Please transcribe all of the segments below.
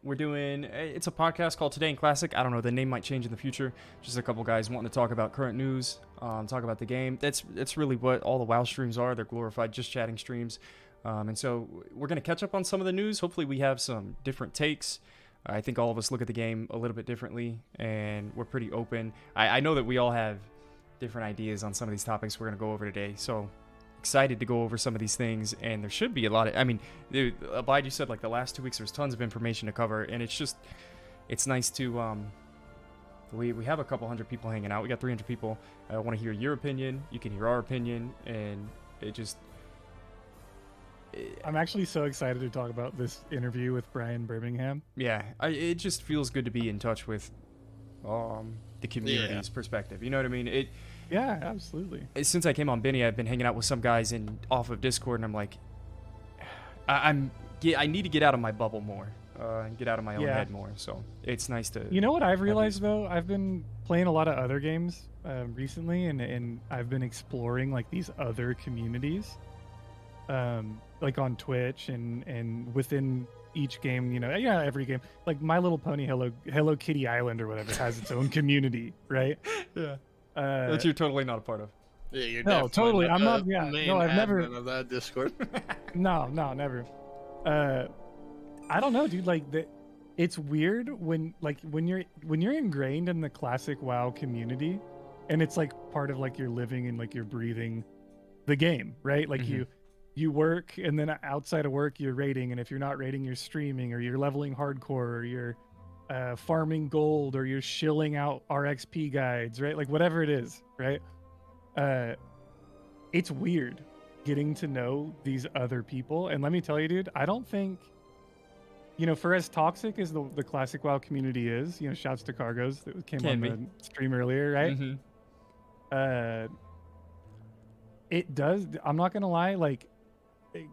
we're doing, it's a podcast called Today in Classic. I don't know, the name might change in the future. Just a couple guys wanting to talk about current news, talk about the game. That's really what all the WoW streams are. They're glorified just chatting streams. And so we're going to catch up on some of the news. Hopefully we have some different takes. I think all of us look at the game a little bit differently, and we're pretty open. I know that we all have different ideas on some of these topics we're going to go over today. So excited to go over some of these things, and there should be a lot of, I mean, Abide, you said like the last 2 weeks there's tons of information to cover, and it's nice to, we have a couple hundred people hanging out. We got 300 people. I want to hear your opinion. You can hear our opinion, and I'm actually so excited to talk about this interview with Brian Birmingham. Yeah, it just feels good to be in touch with the community's perspective. You know what I mean? Yeah, absolutely. Since I came on Benny, I've been hanging out with some guys off of Discord, and I'm like, I need to get out of my bubble more, and get out of my own head more. So it's nice to. You know what I've realized though? I've been playing a lot of other games recently, and I've been exploring like these other communities. Like on Twitch and within each game, you know, every game, like My Little Pony Hello Kitty Island or whatever has its own community, right? Yeah. That you're totally not a part of. Yeah, you're no, totally. I'm not. Yeah, no, I've never. Of that Discord. no, never. I don't know, dude. Like it's weird when you're ingrained in the classic WoW community, and it's like part of like you're living and like you're breathing the game, right? Like you work, and then outside of work you're raiding, and if you're not raiding you're streaming, or you're leveling hardcore, or you're farming gold, or you're shilling out RXP guides, right? Like whatever it is, right? It's weird getting to know these other people, and let me tell you, dude, I don't think, you know, for as toxic as the classic WoW community is, you know, shouts to Cargos that came on the stream earlier, right? It does, I'm not gonna lie, like,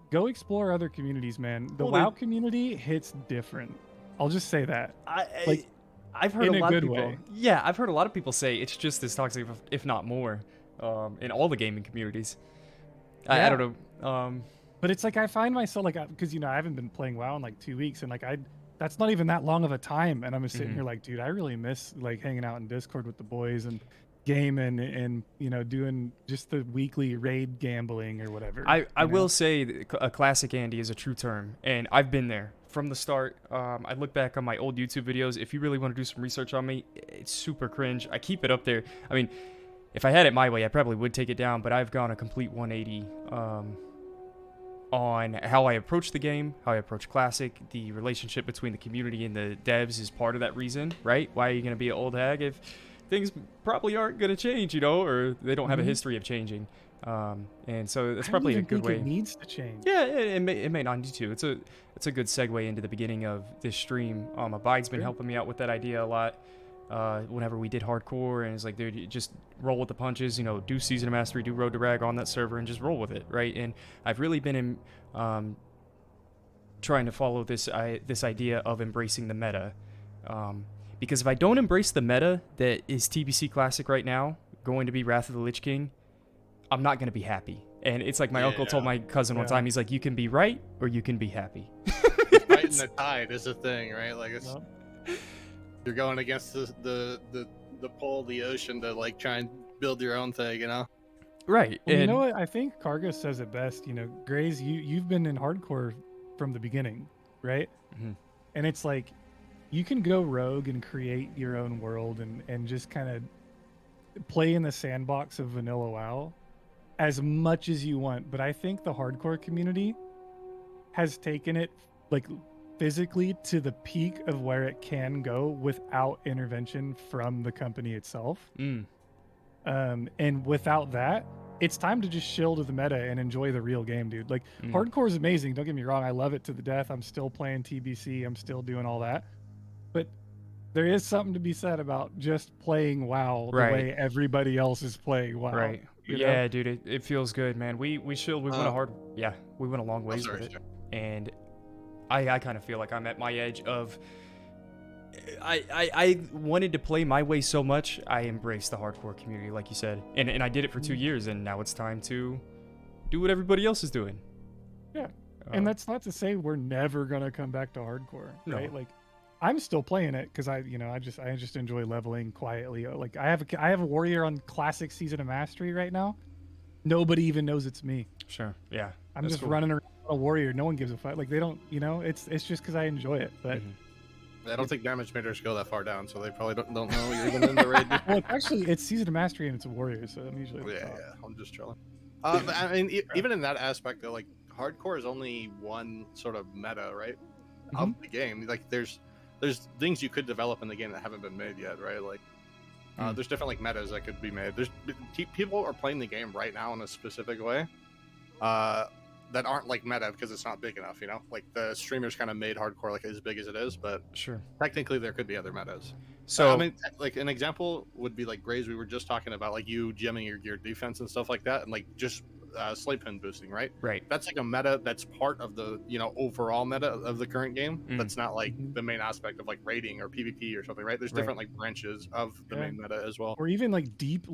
go explore other communities, man. The WoW community hits different. I'll just say that. I've heard in a lot good of people. way. Yeah, I've heard a lot of people say it's just as toxic, if not more, in all the gaming communities. I don't know. But it's like I find myself like, because you know I haven't been playing WoW in like 2 weeks, and like that's not even that long of a time, and I'm just sitting here like, dude, I really miss like hanging out in Discord with the boys and gaming and you know doing just the weekly raid gambling or whatever. I will say a classic Andy is a true term, and I've been there from the start. I look back on my old YouTube videos. If you really want to do some research on me, it's super cringe. I keep it up there. I mean, if I had it my way, I probably would take it down, but I've gone a complete 180 on how I approach the game, how I approach Classic. The relationship between the community and the devs is part of that reason, right? Why are you going to be an old hag if things probably aren't going to change, you know, or they don't have a history of changing? And so it's probably a good way. It needs to change. Yeah, it may not need to. It's a good segue into the beginning of this stream. Abide's been helping me out with that idea a lot. Whenever we did hardcore, and it's like, dude, you just roll with the punches, you know, do Season of Mastery, do Road to Rag on that server, and just roll with it, right? And I've really been in, trying to follow this idea of embracing the meta, because if I don't embrace the meta that is TBC Classic right now, going to be Wrath of the Lich King, I'm not going to be happy. And it's like my uncle told my cousin one time, he's like, you can be right or you can be happy. Fighting the tide is a thing, right? Like it's you're going against the pole, the ocean, to like try and build your own thing, you know? Right. Well, you know what? I think Cargo says it best. You know, Grays, you've been in hardcore from the beginning, right? And it's like you can go rogue and create your own world and just kind of play in the sandbox of vanilla WoW as much as you want. But I think the hardcore community has taken it like physically to the peak of where it can go without intervention from the company itself. And without that, it's time to just shill to the meta and enjoy the real game, dude. Like hardcore is amazing, don't get me wrong, I love it to the death. I'm still playing TBC, I'm still doing all that, but there is something to be said about just playing WoW the way everybody else is playing WoW. Right. Yeah, know? Dude, it feels good, man. We shilled, we went we went a long ways with it. And I kind of feel like I'm at my edge of I wanted to play my way so much, I embraced the hardcore community, like you said. And I did it for 2 years, and now it's time to do what everybody else is doing. Yeah. And that's not to say we're never gonna come back to hardcore, right? No. Like, I'm still playing it because I just enjoy leveling quietly. Like, I have a warrior on classic season of mastery right now. Nobody even knows it's me. Sure. Yeah. I'm just running around a warrior. No one gives a fuck. Like, they don't. It's just because I enjoy it. But I don't think damage meters go that far down, so they probably don't know you're even in the raid. well, it's season of mastery and it's a warrior, so I'm usually yeah. I'm just trolling. I mean, even in that aspect, though, like hardcore is only one sort of meta, right? Of the game. Like, there's things you could develop in the game that haven't been made yet, right? Like, there's different like metas that could be made. There's people are playing the game right now in a specific way. That aren't like meta because it's not big enough, you know. Like the streamers kind of made hardcore like as big as it is, but sure, technically there could be other metas. So I mean, like an example would be like Grays. We were just talking about like you gemming your defense and stuff like that, and like just slate pin boosting, right? Right. That's like a meta that's part of the overall meta of the current game. That's not like the main aspect of like raiding or PvP or something, right? There's different like branches of the main meta as well, or even like deep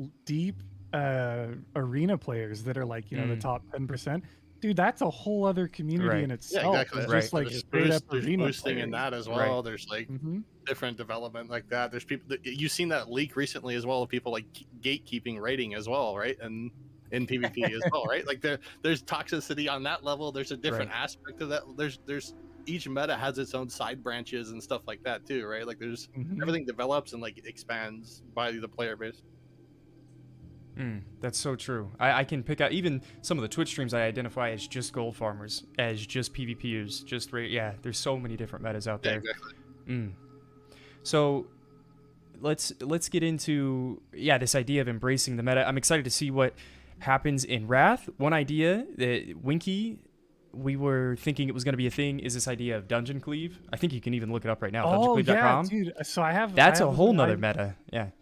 arena players that are like the top 10%. Dude, that's a whole other community in itself. Yeah, exactly. Just like straight up arena boosting in that as well. There's like different development like that. There's people you've seen that leak recently as well of people like gatekeeping raiding as well, right? And in PvP as well, right? Like there's toxicity on that level. There's a different aspect of that. There's each meta has its own side branches and stuff like that too, right? Like there's everything develops and like expands by the player base. That's so true. I can pick out even some of the Twitch streams I identify as just gold farmers, as just PvPers, just there's so many different metas out there. Exactly. So let's get into this idea of embracing the meta. I'm excited to see what happens in Wrath. One idea that Winky, we were thinking it was going to be a thing, is this idea of Dungeoncleave. I think you can even look it up right now. Dungeoncleave.com. Dude. So that's a whole nother meta.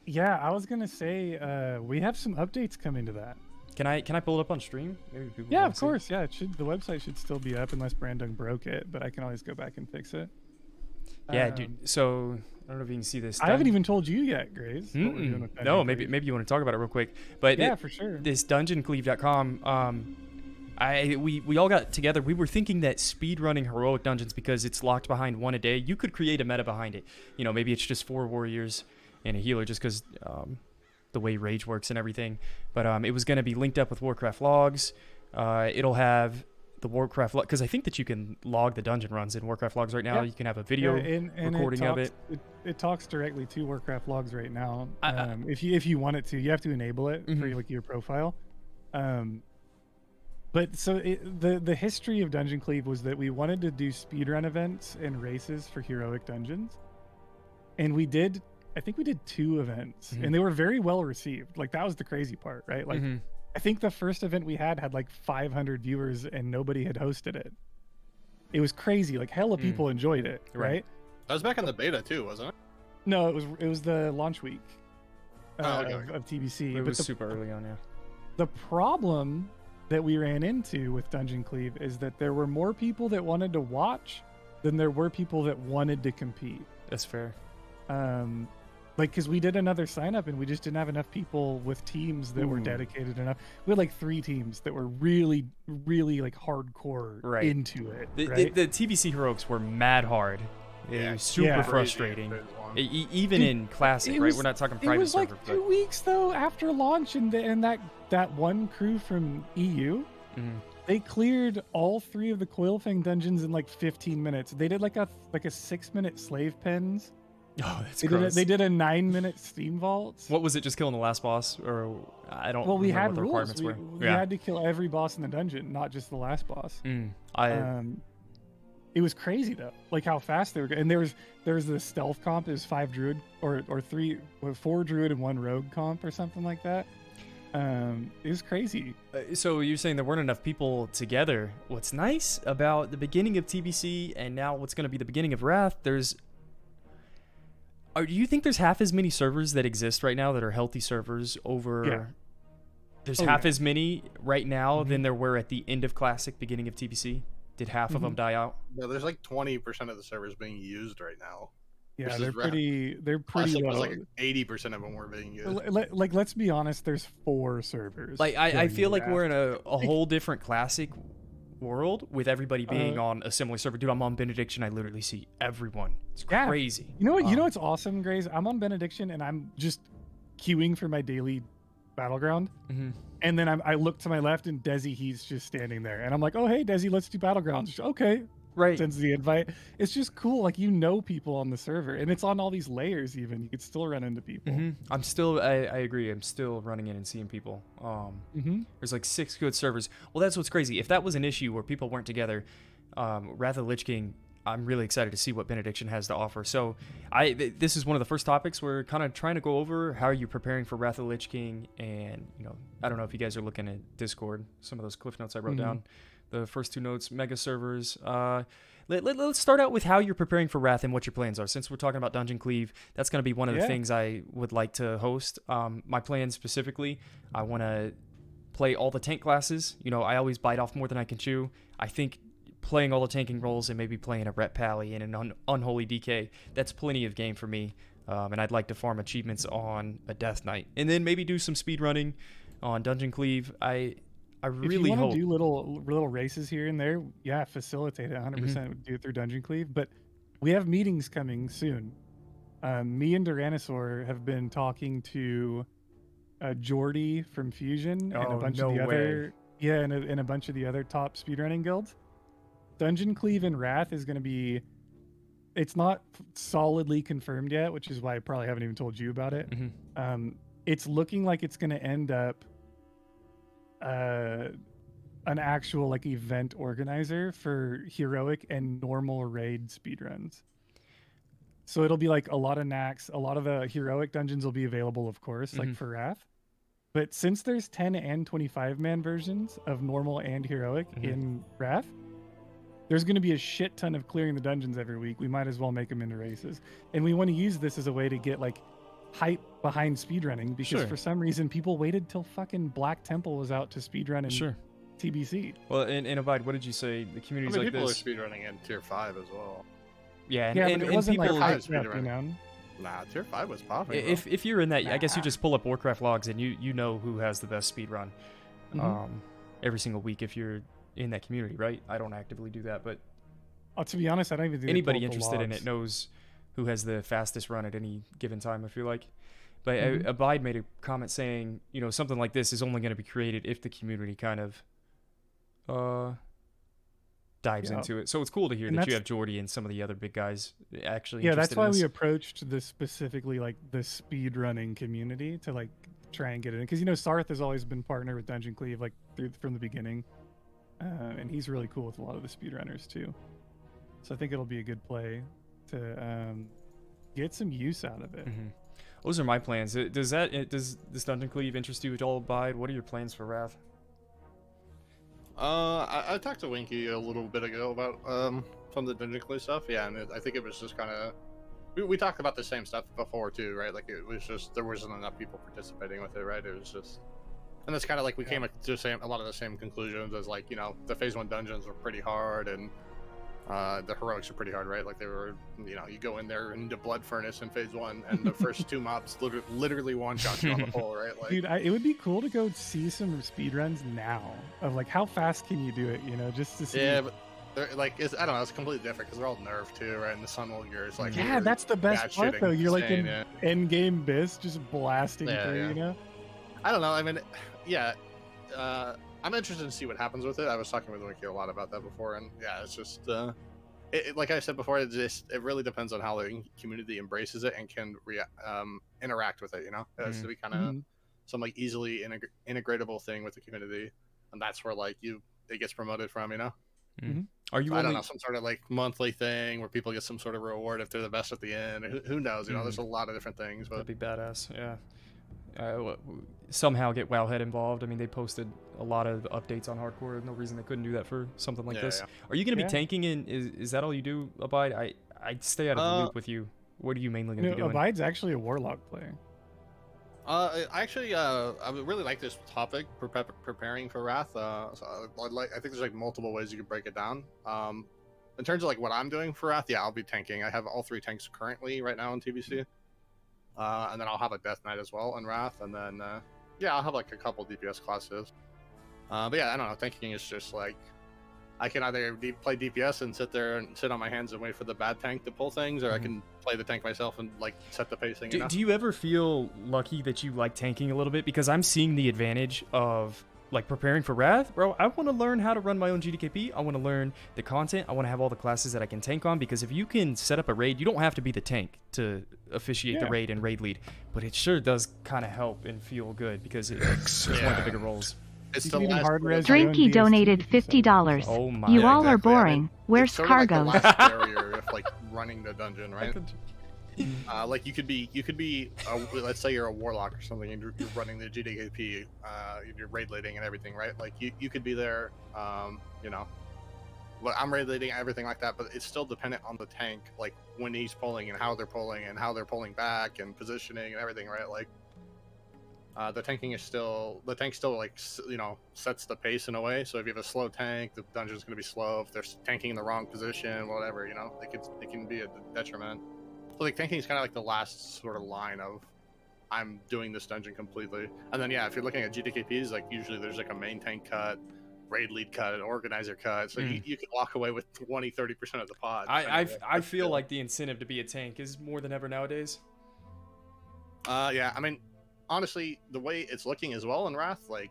Yeah, I was gonna say we have some updates coming to that. Can I pull it up on stream? Maybe people of course. Yeah, it should. The website should still be up unless Brandon broke it, but I can always go back and fix it. Yeah, dude. So I don't know if you can see this. I haven't even told you yet, Grace. What we're doing with no, maybe you want to talk about it real quick. But yeah, for sure. This Dungeoncleave.com. We all got together. We were thinking that speedrunning heroic dungeons, because it's locked behind one a day, you could create a meta behind it. Maybe it's just 4 warriors and a healer, just because the way rage works and everything. But it was going to be linked up with Warcraft logs. It'll have the Warcraft log, because I think that you can log the dungeon runs in Warcraft logs right now. You can have a video recording of it. It talks directly to Warcraft logs right now. If you want it to, you have to enable it for your profile. But so the history of Dungeoncleave was that we wanted to do speedrun events and races for heroic dungeons, and I think we did 2 events, and they were very well received. Like, that was the crazy part, right? Like, I think the first event we had like 500 viewers, and nobody had hosted it. It was crazy. Like, hella people enjoyed it, right? That was back in the beta too, wasn't it? No, it was the launch week of TBC. It was super early on, The problem that we ran into with Dungeoncleave is that there were more people that wanted to watch than there were people that wanted to compete. That's fair. Because we did another sign up and we just didn't have enough people with teams that were dedicated enough. We had like 3 teams that were really, really like hardcore into it. The TBC heroics were mad hard. It was super frustrating. Even in classic, right? We're not talking private server. It was like 2 weeks though after launch, and that one crew from EU, they cleared all 3 of the Coilfang dungeons in like 15 minutes. They did like a 6-minute slave pens. Oh, that's gross. They did a 9-minute steam vaults. What was it? Just killing the last boss, or I don't. Well, we remember had what the rules. requirements were. We had to kill every boss in the dungeon, not just the last boss. It was crazy though, like how fast they were. And there was the stealth comp. It was 5 druid or 4 druid and 1 rogue comp or something like that. It was crazy. So you're saying there weren't enough people together. What's nice about the beginning of TBC and now what's going to be the beginning of Wrath, do you think there's half as many servers that exist right now that are healthy servers over? Yeah. There's half as many right now than there were at the end of Classic, beginning of TBC? Did half of them die out? No, there's like 20% of the servers being used right now. Yeah, they're pretty low. Was like 80% of them were being used. Like, let's be honest, there's 4 servers. Like, I feel like we're in a whole different Classic world with everybody being on a similar server. Dude, I'm on Benediction. I literally see everyone. It's Yeah. crazy. You know what? You know what's awesome, Grays? I'm on Benediction and I'm just queuing for my daily battleground. And then I look to my left and Desi, he's just standing there. And I'm like, oh, hey, Desi, let's do battlegrounds. Okay. Right. Sends the invite. It's just cool. Like, you know people on the server. And it's on all these layers even. You could still run into people. I'm still, I agree. I'm still running in and seeing people. There's like 6 good servers. Well, that's what's crazy. If that was an issue where people weren't together, Wrath of the Lich King, I'm really excited to see what Benediction has to offer. So this is one of the first topics we're kind of trying to go over. How are you preparing for Wrath of the Lich King? And, you know, I don't know if you guys are looking at Discord, some of those cliff notes I wrote down. The first 2 notes, Megaservers. Let's start out with how you're preparing for Wrath and what your plans are. Since we're talking about Dungeoncleave, that's going to be one of the things I would like to host. My plans specifically, I want to play all the tank classes. You know, I always bite off more than I can chew. I think playing all the tanking roles and maybe playing a Rep Pally and an Unholy DK, that's plenty of game for me. And I'd like to farm achievements on a Death Knight. And then maybe do some speed running on Dungeoncleave. I really hope. hope. If you want to do little races here and there, yeah, facilitate it 100%. Do it through Dungeoncleave. But we have meetings coming soon. Me and Duranosaur have been talking to Jordy from Fusion and a bunch of the other, and a bunch of the other top speedrunning guilds. Dungeoncleave and Wrath is going to be. It's not solidly confirmed yet, which is why I probably haven't even told you about it. It's looking like it's going to end up an actual like event organizer for heroic and normal raid speedruns. So it'll be like a lot of knacks, a lot of the heroic dungeons will be available, of course, like for Wrath. But since there's 10 and 25 man versions of normal and heroic in Wrath, there's going to be a shit ton of clearing the dungeons every week. We might as well make them into races. And we want to use this as a way to get like hype behind speedrunning, because for some reason people waited till fucking Black Temple was out to speedrun in TBC. Well, and Abide, what did you say? The community's like people this. People are speedrunning in Tier 5 as well. Yeah, and it wasn't people like hype up, you know? Nah, Tier 5 was popping. If you're in that, I guess you just pull up Warcraft logs and you know who has the best speedrun every single week if you're in that community, right? I don't actively do that, but to be honest, I don't even do anybody interested in it knows who has the fastest run at any given time, I feel like. But Abide made a comment saying, you know, something like this is only going to be created if the community kind of dives into it. So it's cool to hear that you have Jordy and some of the other big guys actually interested that's why in this. we approached this specifically, like the speed running community, to like try and get it in. Because, you know, Sarth has always been partnered with Dungeoncleave like from the beginning. And he's really cool with a lot of the speedrunners too. So I think it'll be a good play to get some use out of it. Those are my plans. Does this Dungeoncleave interest you at all, Abide? What are your plans for Wrath? I talked to Winky a little bit ago about some of the Dungeoncleave stuff. Yeah, and I think it was just kind of we talked about the same stuff before too, right? Like it was just there wasn't enough people participating with it, right? It was just, and that's kind of like we came to a lot of the same conclusions as, like, you know, the Phase 1 dungeons were pretty hard and the heroics are pretty hard, right? Like they were, you know, you go in there into Blood Furnace in Phase 1 and the first 2 mobs literally one-shot you on the pole, right? Like, dude, it would be cool to go see some speedruns now of like how fast can you do it, you know, just to see. Yeah, but they're like, I don't know, it's completely different because they're all nerfed too, right? And the Sunwell gear is like, yeah, that's the best part though. You're like in end-game Biss just blasting through, you know? I don't know, I mean, yeah, I'm interested to see what happens with it. I was talking with Wiki a lot about that before, and yeah, it's just, like I said before, it really depends on how the community embraces it and can interact with it. You know, it has to be kind of some like easily integratable thing with the community, and that's where like it gets promoted from. You know, are you? I don't know, some sort of like monthly thing where people get some sort of reward if they're the best at the end. Who knows? You know, there's a lot of different things. But that'd be badass. Yeah. Somehow get Wowhead involved. I mean, they posted a lot of updates on hardcore. No reason they couldn't do that for something like this. Are you going to be tanking? And is that all you do, Abide? I'd stay out of the loop with you. What are you mainly going to be doing? Abide's actually a warlock player. I would really like this topic, preparing for Wrath. So I think there's like multiple ways you could break it down. In terms of like what I'm doing for Wrath, I'll be tanking. I have all 3 tanks currently right now in TBC. And then I'll have a Death Knight as well in Wrath, and then I'll have like a couple DPS classes. But yeah, I don't know, tanking is just like, I can either play DPS and sit on my hands and wait for the bad tank to pull things, or I can play the tank myself and like set the pacing. Do you ever feel lucky that you like tanking a little bit? Because I'm seeing the advantage of like preparing for Wrath, bro. I want to learn how to run my own GDKP. I want to learn the content. I want to have all the classes that I can tank on, because if you can set up a raid, you don't have to be the tank to officiate the raid and raid lead, but it sure does kind of help and feel good because it's one of the bigger roles. It's the last Drinky donated $50. Oh my! You all are exactly. boring. I mean, Where's it's sort of cargo? like the last barrier of like running the dungeon, right? Like you could be let's say you're a warlock or something, and you're running the GDKP, you're raid leading and everything, right? Like you could be there, you know. I'm raid leading everything like that, but it's still dependent on the tank, like when he's pulling and how they're pulling back and positioning and everything, right? Like the tank still like, you know, sets the pace in a way. So if you have a slow tank, the dungeon's going to be slow. If they're tanking in the wrong position, whatever, you know, it can be a detriment. So like tanking is kind of like the last sort of line of I'm doing this dungeon completely. And then yeah, if you're looking at GDKPs, like usually there's like a main tank cut, raid lead cut, an organizer cut, so you can walk away with 20-30% of the pod. I feel like the incentive to be a tank is more than ever nowadays. Yeah, I mean, honestly, the way it's looking as well in Wrath, like,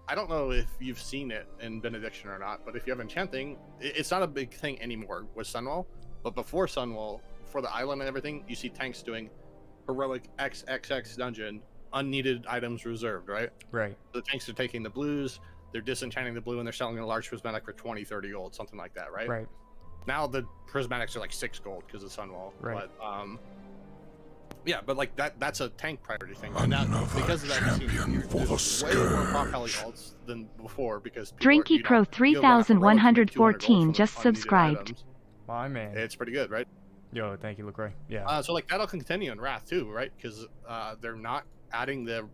I don't know if you've seen it in Benediction or not, but if you have Enchanting, it's not a big thing anymore with Sunwell. But before Sunwell, before the island and everything, you see tanks doing heroic XXX dungeon, unneeded items reserved, right? Right. The tanks are taking the blues, they're disenchanting the blue, and they're selling a large prismatic for 20-30 gold, something like that, right? Right. Now the prismatics are like 6 gold because of Sunwell. Right. But yeah, but like that's a tank priority thing. And now, because of that, there's way more prop heli alts than before because Drinky Pro 3114 just subscribed. My man. It's pretty good, right? Yo, thank you, LaCroix. Yeah. So like that'll continue in Wrath too, right? Because they're not adding the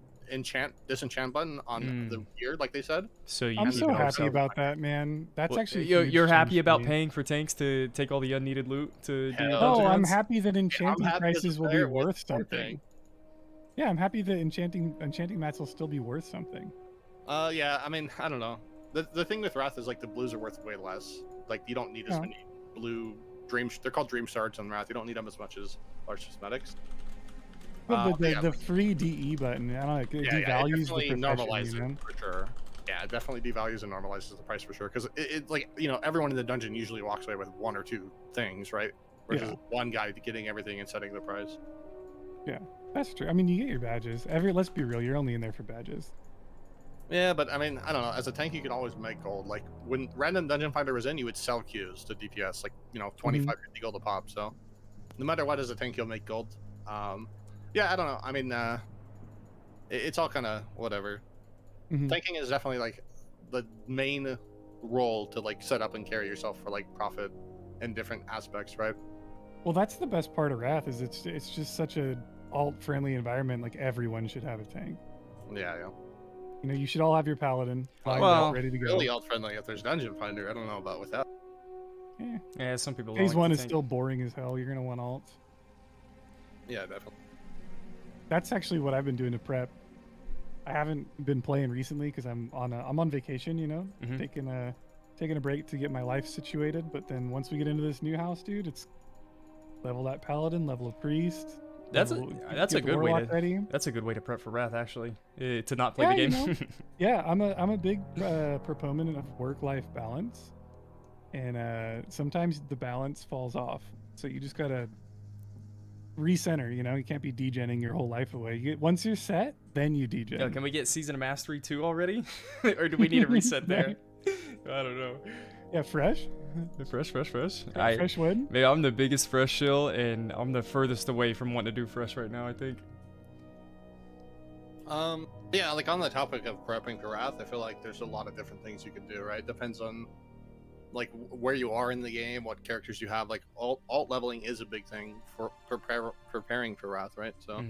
disenchant button on the gear like they said. So I'm so happy about that, man. That's actually you're happy about paying for tanks to take all the unneeded loot to do Oh, I'm happy that enchanting prices will be worth something. Yeah, I'm happy that enchanting mats will still be worth something. Yeah, I mean, I don't know. The thing with Wrath is like the blues are worth way less. Like you don't need as many blue they're called dream shards on Wrath. You don't need them as much as large cosmetics. But the free DE button, I don't know, it devalues the normalizes it for sure. Yeah, it definitely devalues and normalizes the price for sure. Because it like, you know, everyone in the dungeon usually walks away with 1 or 2 things, right? Versus one guy getting everything and setting the price. Yeah, that's true. I mean, you get your badges. Let's be real, you're only in there for badges. Yeah, but I mean, I don't know. As a tank, you can always make gold. Like when Random Dungeon Finder was in, you would sell queues to DPS, like, you know, 25, 50 gold a pop. So no matter what, as a tank, you'll make gold. Yeah, I don't know. I mean, it's all kind of whatever. Tanking is definitely like the main role to like set up and carry yourself for like profit in different aspects, right? Well, that's the best part of Wrath is it's just such a alt-friendly environment. Like everyone should have a tank. Yeah. You know, you should all have your paladin ready to go. Really alt-friendly if there's Dungeon Finder. I don't know about without. Yeah, some people. Phase 1 is still boring as hell. You're gonna want alt. Yeah, definitely. That's actually what I've been doing to prep. I haven't been playing recently because I'm on vacation, you know, taking a break to get my life situated. But then once we get into this new house, dude, it's level that paladin, level a priest. That's a good way to that's a good way to prep for Wrath, actually, to not play the game. You know, yeah, I'm a big proponent of work-life balance, and sometimes the balance falls off. So you just gotta recenter. You know, you can't be degenning your whole life away. Once you're set, then you degen. Yo, can we get Season of Mastery 2 already, or do we need a reset there? I don't know. Yeah, fresh. Fresh. Fresh wood. Maybe I'm the biggest fresh shill, and I'm the furthest away from wanting to do fresh right now, I think. Yeah, like on the topic of prepping for Wrath, I feel like there's a lot of different things you can do, right? Depends on like where you are in the game, what characters you have. Like alt leveling is a big thing for preparing for Wrath, right? So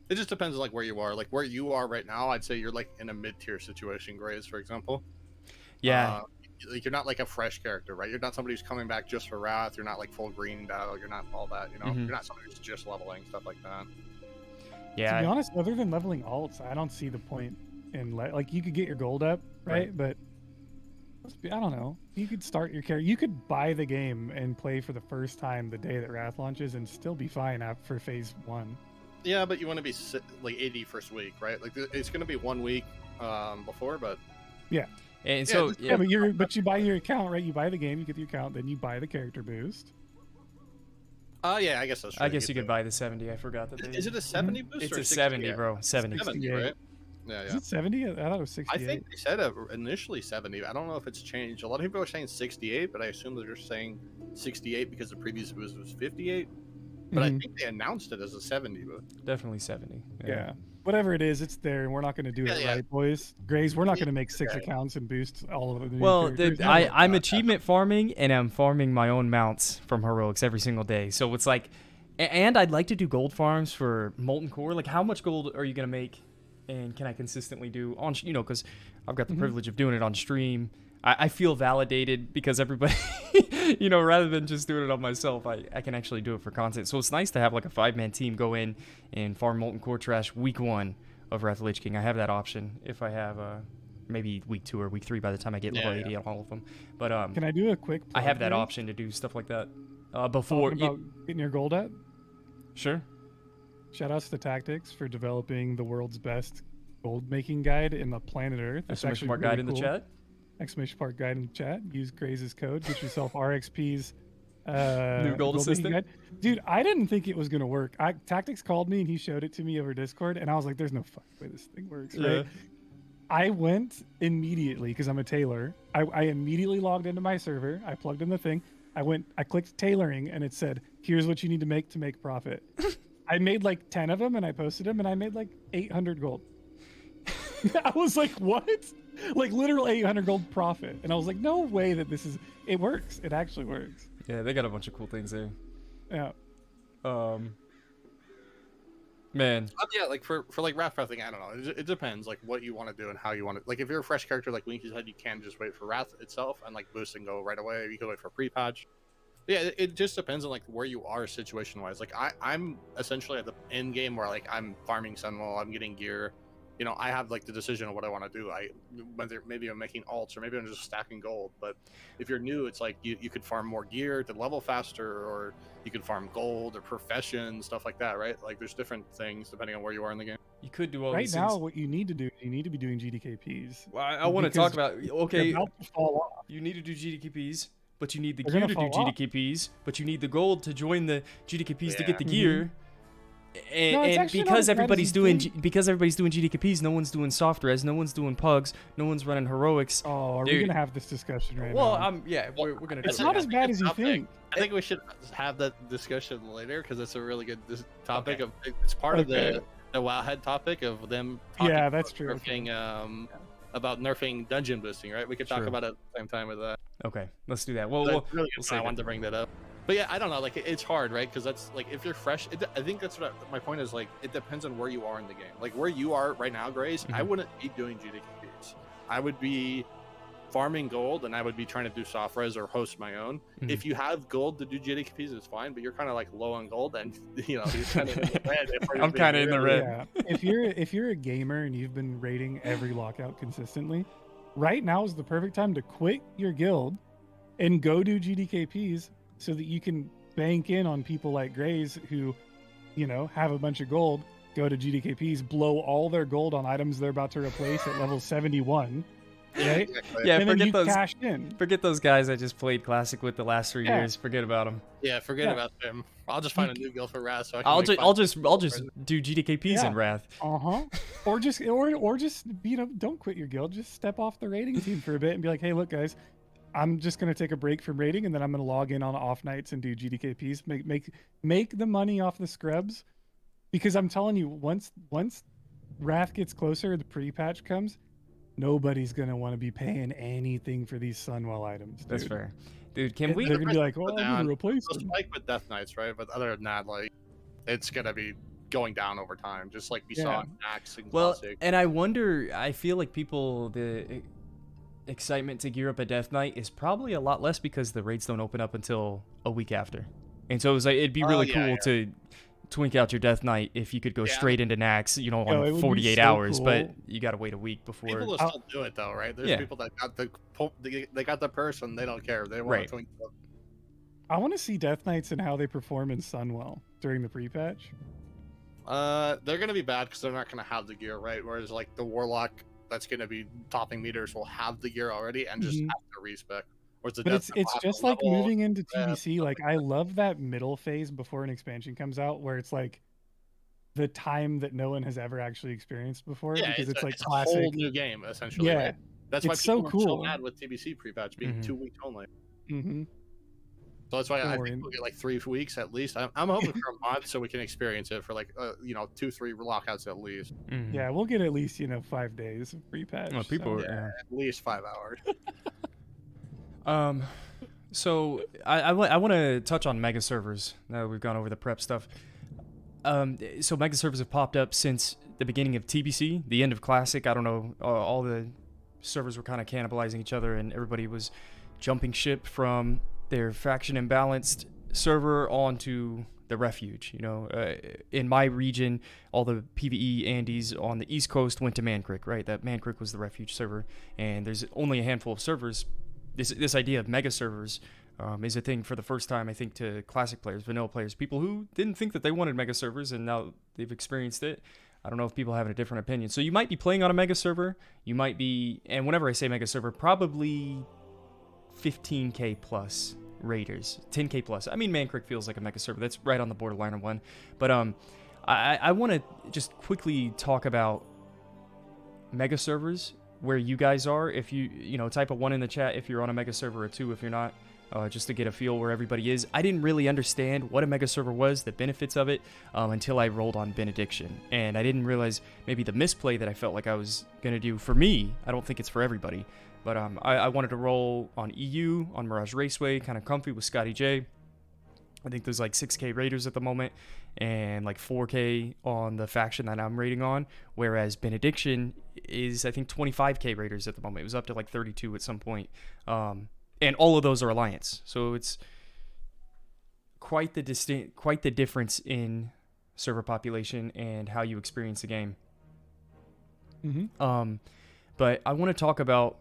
it just depends on like where you are. Like where you are right now, I'd say you're like in a mid-tier situation, Grays, for example. Yeah. Like you're not like a fresh character, right? You're not somebody who's coming back just for Wrath. You're not like full green battle. You're not all that, you know. You're not somebody who's just leveling, stuff like that. Yeah. To be honest, other than leveling alts, I don't see the point in like you could get your gold up, right? But I don't know. You could start your character. You could buy the game and play for the first time the day that Wrath launches and still be fine for phase 1. Yeah, but you want to be like 80 first week, right? Like it's going to be 1 week before, but yeah. And so but you buy your account, right? You buy the game, you get the account, then you buy the character boost. Yeah, I guess that's true. I guess you could buy the 70. I forgot that. Is it a 70 boost? It's or a 70, bro. 70. 70, right? Yeah, Is it 70? I thought it was 68. I think they said initially 70. I don't know if it's changed. A lot of people are saying 68, but I assume they're just saying 68 because the previous boost was 58. But I think they announced it as a 70 boost. Definitely 70. Yeah. Whatever it is, it's there, and we're not going to do it right, boys. Grays, we're not going to make 6 accounts and boost all of them. Well, I'm achievement farming, and I'm farming my own mounts from heroics every single day. So it's like, and I'd like to do gold farms for molten core. Like, how much gold are you going to make? And can I consistently do on, because I've got the privilege of doing it on stream. I feel validated because everybody, rather than just doing it on myself, I can actually do it for content. So it's nice to have like a 5-man team go in and farm molten core trash week 1 of Wrath of the Lich King. I have that option if I have maybe week 2 or week 3 by the time I get level 80 on all of them. But can I do a quick? I have that option to do stuff like that before about getting your gold at. Sure. Shout outs to Tactics for developing the world's best gold making guide in the planet Earth. Exclamation mark guide in the chat. Exclamation mark guide in the chat. Use Graze's code. Get yourself RXP's new gold assistant. Guide. Dude, I didn't think it was gonna work. Tactics called me and he showed it to me over Discord, and I was like, "There's no fucking way this thing works." Right? I went immediately because I'm a tailor. I immediately logged into my server. I plugged in the thing. I clicked tailoring, and it said, "Here's what you need to make profit." I made like 10 of them, and I posted them, and I made like 800 gold. I was like, what? Like literal 800 gold profit. And I was like, no way that it works. It actually works. Yeah, they got a bunch of cool things there. Yeah. Man. Yeah, like for like Wrath thing, I don't know. It depends like what you want to do and how you want it. Like if you're a fresh character, like Winky said, you can just wait for Wrath itself and like boost and go right away. You can wait for pre-patch. Yeah, it just depends on like where you are situation wise. Like I'm essentially at the end game where like I'm farming Sunwell, I'm getting gear. I have like the decision of what I want to do. Whether maybe I'm making alts or maybe I'm just stacking gold. But if you're new, it's like you could farm more gear to level faster, or you can farm gold or profession, stuff like that, right? Like there's different things depending on where you are in the game. You could do all right these now. things. What you need to do, you need to be doing GDKPs. Well, I want to talk about okay. About to fall off. You need to do GDKPs, but you need the gear to do GDKPs, but you need the gold to join the GDKPs to get the gear. And because everybody's doing GDKPs, no one's doing soft res, no one's doing pugs, no one's running heroics. Oh, are we gonna have this discussion right now? Well, we're gonna. It's not as bad as you think. I think we should have that discussion later because it's a really good topic. It's part of the Wowhead topic of them. Yeah, that's true. About nerfing dungeon boosting, right? We could talk about it at the same time with that. Okay, let's do that. Well, I wanted to bring that up. But yeah, I don't know. Like, it's hard, right? Because that's like, if you're fresh, I think that's what my point is. Like, it depends on where you are in the game. Like, where you are right now, Grace, I wouldn't be doing GDKPs. I would be farming gold, and I would be trying to do soft res or host my own. If you have gold to do GDKPs, it's fine. But you're kind of like low on gold, and you're kind of in the red. I'm kind of in the red. Yeah. If you're a gamer and you've been raiding every lockout consistently, right now is the perfect time to quit your guild and go do GDKPs. So that you can bank in on people like Grays who, have a bunch of gold, go to GDKPs, blow all their gold on items they're about to replace at level 71. Right? Yeah, and forget those. Cash in. Forget those guys I just played Classic with the last 3 years. Forget about them. Yeah, forget about them. I'll just find a new guild for Wrath. So I'll just do GDKPs in Wrath. Or just don't quit your guild. Just step off the raiding team for a bit and be like, hey, look, guys. I'm just going to take a break from raiding, and then I'm going to log in on off nights and do GDKPs. Make the money off the scrubs, because I'm telling you, once Wrath gets closer, the pre-patch comes, nobody's going to want to be paying anything for these Sunwell items. Dude. That's fair. Dude, can we... They're going to be like, well, I'm going to replace them. Like with Death Knights, right? But other than that, like, it's going to be going down over time, just like we saw in Axe and Classic. And I feel like people... the excitement to gear up a Death Knight is probably a lot less because the raids don't open up until a week after, and so it was like it'd be really cool to twink out your Death Knight if you could go straight into Nax, It on would 48 be so hours, cool. but you got to wait a week before. People will still do it though, right? There's people that got they got the purse and they don't care. They want to twink it up. I want to see Death Knights and how they perform in Sunwell during the pre-patch. They're gonna be bad because they're not gonna have the gear, right? Whereas like the Warlock that's gonna be topping meters will have the gear already and just have to respec. But it's just like moving into TBC. Like I love that middle phase before an expansion comes out, where it's like the time that no one has ever actually experienced before. Yeah, because it's like it's classic. a whole new game essentially. Yeah, right? That's why it's people so are cool. so mad with TBC pre-patch being 2 weeks only. So that's why I think we'll get like 3 weeks at least. I'm hoping for a month so we can experience it for like 2-3 lockouts at least. Yeah, we'll get at least 5 days of pre-patch. Well, people at least 5 hours. So I want to touch on mega servers now that we've gone over the prep stuff. So mega servers have popped up since the beginning of TBC, the end of Classic. I don't know, all the servers were kind of cannibalizing each other, and everybody was jumping ship from their faction imbalanced server onto the Refuge. In my region, all the PvE Andes on the East Coast went to Man Creek, right? That Man Creek was the Refuge server, and there's only a handful of servers. This idea of mega servers is a thing for the first time, I think, to Classic players, vanilla players, people who didn't think that they wanted mega servers, and now they've experienced it. I don't know if people have a different opinion. So you might be playing on a mega server. You might be, and whenever I say mega server, probably 15K plus raiders, 10K plus. I mean, Man Creek feels like a mega server. That's right on the borderline of one. But I want to just quickly talk about mega servers, where you guys are. If you type a 1 in the chat if you're on a mega server, or 2 if you're not, just to get a feel where everybody is. I didn't really understand what a mega server was, the benefits of it, until I rolled on Benediction, and I didn't realize maybe the misplay that I felt like I was gonna do. For me, I don't think it's for everybody, but I wanted to roll on EU, on Mirage Raceway, kind of comfy with Scotty J. I think there's like 6K raiders at the moment, and like 4K on the faction that I'm raiding on, whereas Benediction is, I think, 25K raiders at the moment. It was up to like 32 at some point. And all of those are Alliance. So it's quite the difference in server population and how you experience the game. But I want to talk about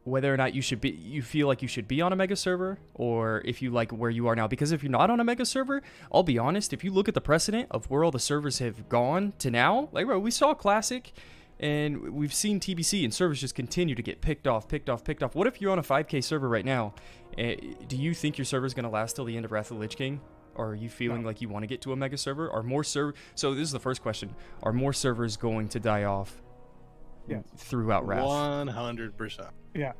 whether or not you feel like you should be on a mega server, or if you like where you are now. Because if you're not on a mega server, I'll be honest, if you look at the precedent of where all the servers have gone to now, like, bro, we saw Classic and we've seen TBC, and servers just continue to get picked off. What if you're on a 5K server right now? Do you think your server's going to last till the end of Wrath of the Lich King? Or are you feeling like you want to get to a mega server? So this is the first question. Are more servers going to die off throughout Wrath? 100%. Yeah,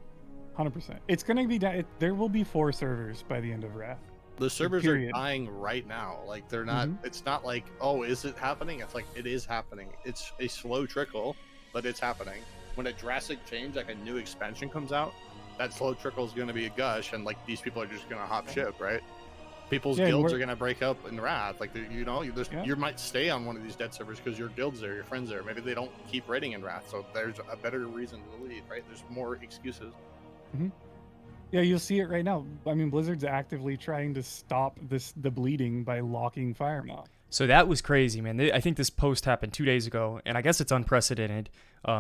100%. It's going to be there will be 4 servers by the end of Wrath. The servers are dying right now. Like, they're not, it's not like, oh, is it happening? It's like, it is happening. It's a slow trickle, but it's happening. When a drastic change, like a new expansion comes out, that slow trickle is going to be a gush, and like these people are just going to hop ship, right? People's guilds are going to break up in Wrath. Like, you might stay on one of these dead servers because your guild's there, your friends there. Maybe they don't keep raiding in Wrath, so there's a better reason to leave, right? There's more excuses. Yeah, you'll see it right now. I mean, Blizzard's actively trying to stop the bleeding by locking Firemaw. So that was crazy, man. I think this post happened 2 days ago, and I guess it's unprecedented.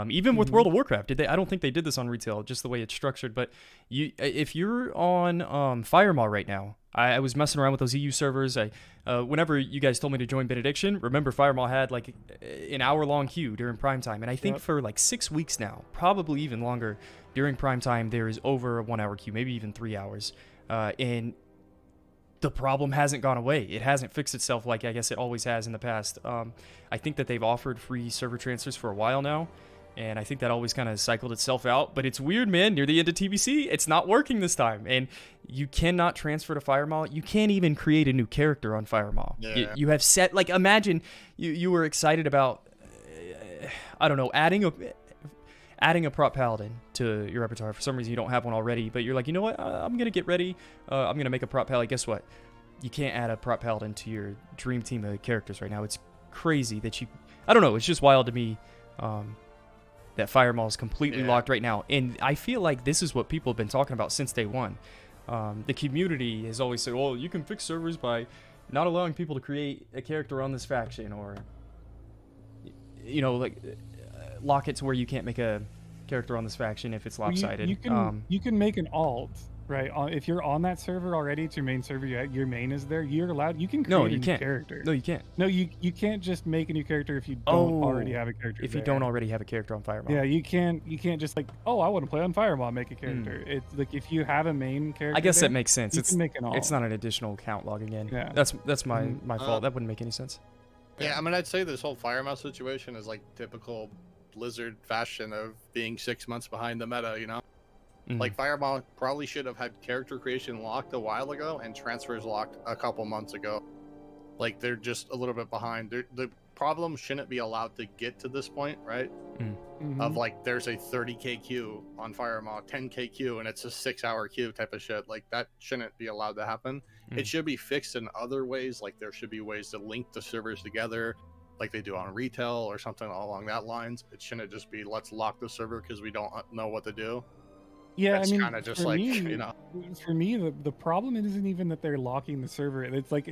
Even with World of Warcraft, I don't think they did this on retail, just the way it's structured. But if you're on Firemaw right now, I was messing around with those EU servers. Whenever you guys told me to join Benediction, remember Firemaw had like an hour-long queue during prime time, and I think for like 6 weeks now, probably even longer, during prime time there is over a 1 hour queue, maybe even 3 hours, and the problem hasn't gone away. It hasn't fixed itself like I guess it always has in the past. I think that they've offered free server transfers for a while now, and I think that always kind of cycled itself out. But it's weird, man. Near the end of TBC, it's not working this time, and you cannot transfer to Firemaw. You can't even create a new character on Firemaw. Yeah. You have set, like, imagine you were excited about, I don't know, adding a prop paladin to your repertoire. For some reason you don't have one already, but you're like, you know what, I'm gonna get ready, I'm gonna make a prop paladin. Guess what, you can't add a prop paladin to your dream team of characters right now. It's crazy that I don't know, it's just wild to me that Firemaw is completely locked right now. And I feel like this is what people have been talking about since day one. The community has always said, well, you can fix servers by not allowing people to create a character on this faction, or you know, like lock it to where you can't make a character on this faction if it's lopsided. You can make an alt, right? If you're on that server already, it's your main server. Your main is there. You're allowed. You can create a new character. No, you can't. No, you can't just make a new character if you don't already have a character. If you don't already have a character on Firemaw. Yeah, you can't just like, oh, I want to play on Firemaw, make a character. It's like if you have a main character. I guess that makes sense. You can make an alt. It's not an additional account logging in. Yeah. That's my fault. That wouldn't make any sense. Yeah, I mean, I'd say this whole Firemaw situation is like typical Blizzard fashion of being 6 months behind the meta, you know? Like, Firemaw probably should have had character creation locked a while ago and transfers locked a couple months ago. Like, they're just a little bit behind. The problem shouldn't be allowed to get to this point, right? Of like, there's a 30k queue on Firemaw, 10k queue, and it's a 6-hour queue type of shit. Like, that shouldn't be allowed to happen. It should be fixed in other ways. Like, there should be ways to link the servers together, like they do on retail or something along that lines. It shouldn't just be, let's lock the server because we don't know what to do. Yeah, That's I mean, kind of just like, you know. For me, the problem isn't even that they're locking the server. It's like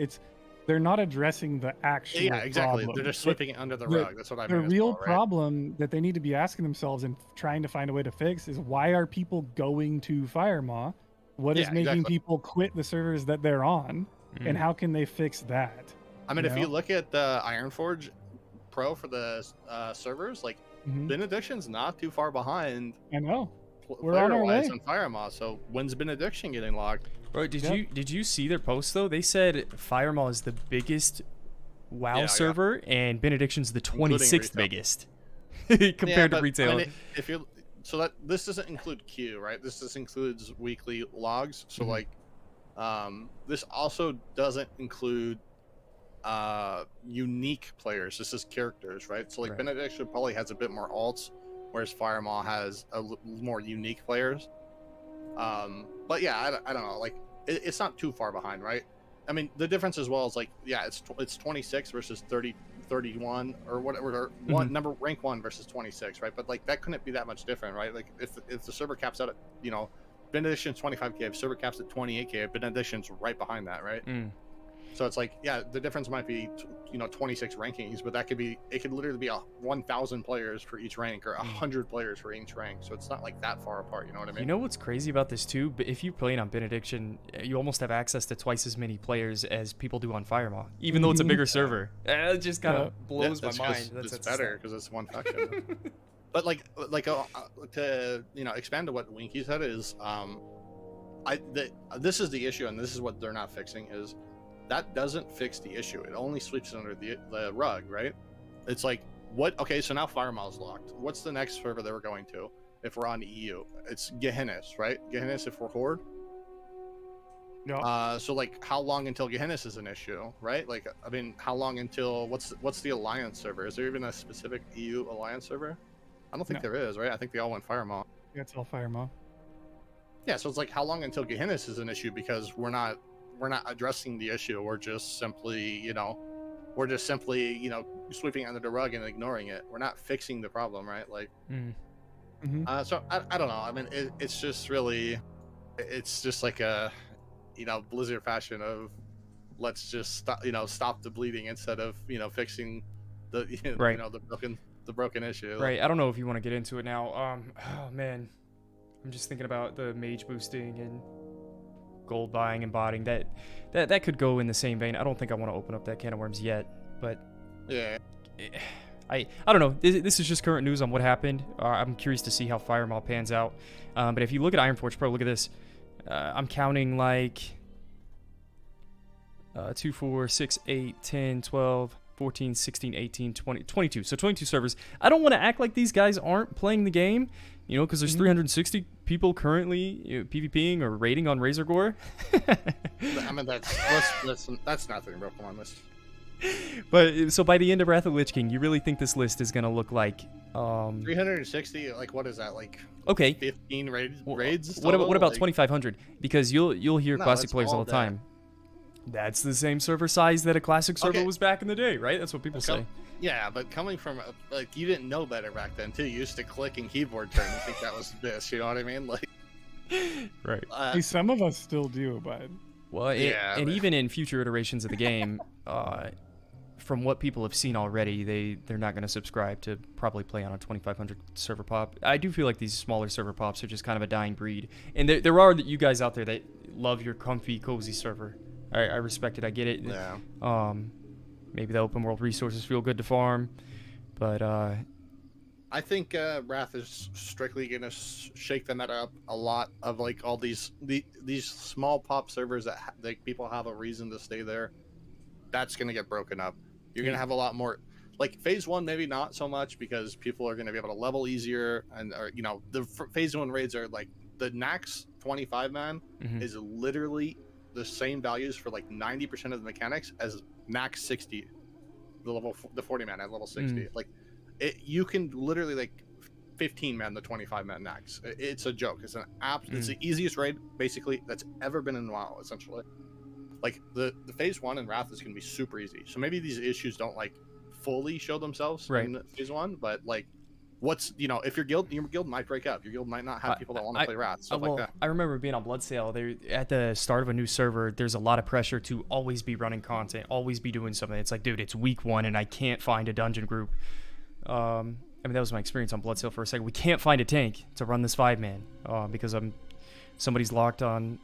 they're not addressing the actual exactly. problem. They're just sweeping it under the rug. That's what I mean. The real problem that they need to be asking themselves and trying to find a way to fix is, why are people going to Firemaw? What is making people quit the servers that they're on? And how can they fix that? I mean, if you look at the Ironforge Pro for the servers, like Benediction's not too far behind. I know. We're on our way on Firemaw. So when's Benediction getting locked? Bro, did you see their post though? They said Firemaw is the biggest WoW server, and Benediction's the 26th biggest compared to retail. I mean, if you're this doesn't include queue, right? This just includes weekly logs. So like, this also doesn't include unique players. This is characters, right? So like, Benediction probably has a bit more alts, whereas Firemaw has more unique players. But yeah, I don't know. Like, it's not too far behind, right? I mean, the difference as well is like, yeah, it's 26 versus 31 or whatever, or rank 1 versus 26, right? But like, that couldn't be that much different, right? Like, if the server caps out at, you know, Benediction's 25k, if server caps at 28k, Benediction's right behind that, right? So it's like, yeah, the difference might be, 26 rankings, but it could literally be 1,000 players for each rank, or 100 players for each rank. So it's not like that far apart. You know what I mean? You know what's crazy about this too? But if you play on Benediction, you almost have access to twice as many players as people do on Firemaw, even though it's a bigger server. It just kind of blows my mind. It's better because it's one faction. But to expand to what Winky said is, this is the issue, and this is what they're not fixing is. That doesn't fix the issue. It only sweeps under the rug, right? It's like, okay, so now Firemaw's locked. What's the next server that we're going to if we're on the EU? It's Gehennis, right? Gehennis if we're Horde. Yeah. So like, how long until Gehennis is an issue, right? Like, I mean, how long until what's the Alliance server? Is there even a specific EU Alliance server? I don't think there is, right? I think they all went Firemaw. Yeah, it's all Firemaw. Yeah, so it's like, how long until Gehennis is an issue, because we're not addressing the issue. We're just simply, sweeping under the rug and ignoring it. We're not fixing the problem, right? Like, so I don't know. I mean, it's just really, it's just like a, Blizzard fashion of, let's just stop the bleeding instead of, fixing the, the broken issue. Right. I don't know if you want to get into it now. Oh man, I'm just thinking about the mage boosting and gold buying and botting. That could go in the same vein. I don't think I want to open up that can of worms yet, but yeah, I don't know. This is just current news on what happened. I'm curious to see how Firemaw pans out. But if you look at Ironforge Pro, look at this. I'm counting like 2, 4, 6, 8, 10, 12, 14, 16, 18, 20, 22. So 22 servers. I don't want to act like these guys aren't playing the game, because there's 360 people currently PvPing or raiding on Razor Gore. I mean, that's nothing, bro. Come on, let's. But so by the end of Wrath of the Lich King, you really think this list is gonna look like 360? Like, what is that? Like, okay, 15 raids. What about 2,500? Because you'll hear classic players all the time. That's the same server size that a classic server was back in the day, right? That's what people say. Yeah, but coming from like, you didn't know better back then too. You used to click and keyboard turn and think that was this. You know what I mean? Like, right. Some of us still do, but Well, and even in future iterations of the game, from what people have seen already, they're not going to subscribe to probably play on a 2500 server pop. I do feel like these smaller server pops are just kind of a dying breed. And there are you guys out there that love your comfy, cozy server. I respect it. I get it. Yeah. Maybe the open world resources feel good to farm, but I think Wrath is strictly gonna shake the meta up a lot of like all these small pop servers that people have a reason to stay there. That's gonna get broken up. You're gonna have a lot more. Like phase 1, maybe not so much because people are gonna be able to level easier, and the phase 1 raids are like the Nax 25 man is literally the same values for like 90% of the mechanics as Nax 60, the 40 man at level 60. Like you can literally like 15 man the 25 man Nax. It's a joke. It's it's the easiest raid basically that's ever been in WoW essentially. Like the phase 1 in Wrath is going to be super easy. So maybe these issues don't like fully show themselves in phase 1, but like if your guild might break up. Your guild might not have people that want to play Wrath, stuff like that. I remember being on Bloodsail. At the start of a new server, there's a lot of pressure to always be running content, always be doing something. It's like, dude, it's week 1 and I can't find a dungeon group. I mean, that was my experience on Bloodsail for a second. We can't find a tank to run this 5-man because somebody's locked on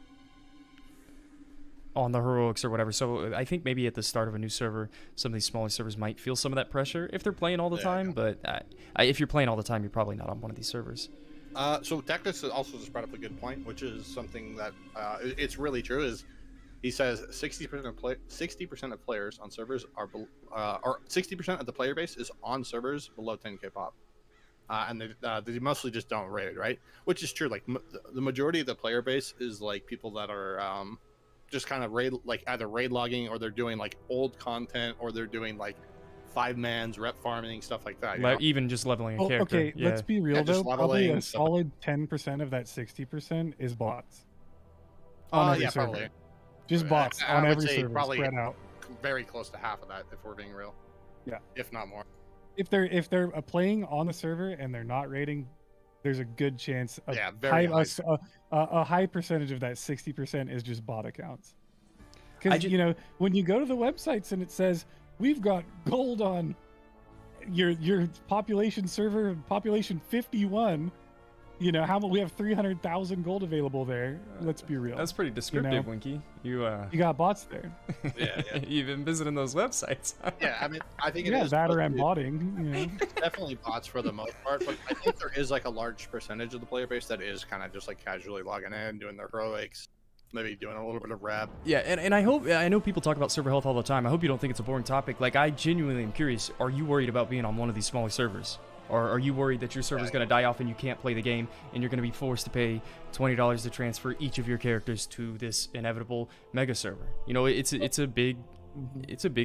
the heroics or whatever. So I think maybe at the start of a new server, some of these smaller servers might feel some of that pressure if they're playing all the time. But if you're playing all the time, you're probably not on one of these servers. So Tactus also just brought up a good point, which is something that it's really true. Is he says 60% of players on servers or 60% of the player base is on servers below 10k pop, and they mostly just don't raid, right? Which is true. Like the majority of the player base is like people that are just kind of either raid logging, or they're doing like old content, or they're doing like 5-mans, rep farming, stuff like that. Even just leveling a character. Okay, let's be real though. Probably a solid 10% of that 60% is bots. On every server. Probably. Just bots on every server, probably spread out. Very close to half of that, if we're being real. Yeah, if not more. If they're playing on the server and they're not raiding, there's a good chance a high percentage of that 60% is just bot accounts. Because when you go to the websites and it says we've got gold on your population server, population 51, we have 300,000 gold available there. Let's be real. That's pretty descriptive, Winky. You got bots there. Yeah. You've been visiting those websites. Yeah, I mean, I think it is that or I'm botting. Definitely bots for the most part, but I think there is like a large percentage of the player base that is kind of just like casually logging in, doing their heroics, maybe doing a little bit of rep. Yeah, and I know people talk about server health all the time. I hope you don't think it's a boring topic. Like, I genuinely am curious. Are you worried about being on one of these smaller servers? Or are you worried that your server's going to die off and you can't play the game, and you're going to be forced to pay $20 to transfer each of your characters to this inevitable mega server? It's a big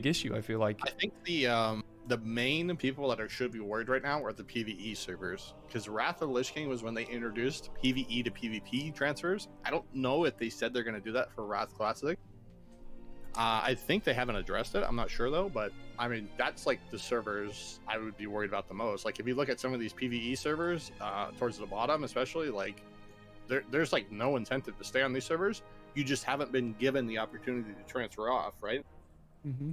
issue, I feel like. I think the main people that should be worried right now are the PvE servers, because Wrath of the Lich King was when they introduced PvE to PvP transfers. I don't know if they said they're going to do that for Wrath Classic. I think they haven't addressed it. I'm not sure though, but I mean, that's like the servers I would be worried about the most. Like if you look at some of these PvE servers towards the bottom, especially, like there's like no incentive to stay on these servers. You just haven't been given the opportunity to transfer off, right? Mm-hmm.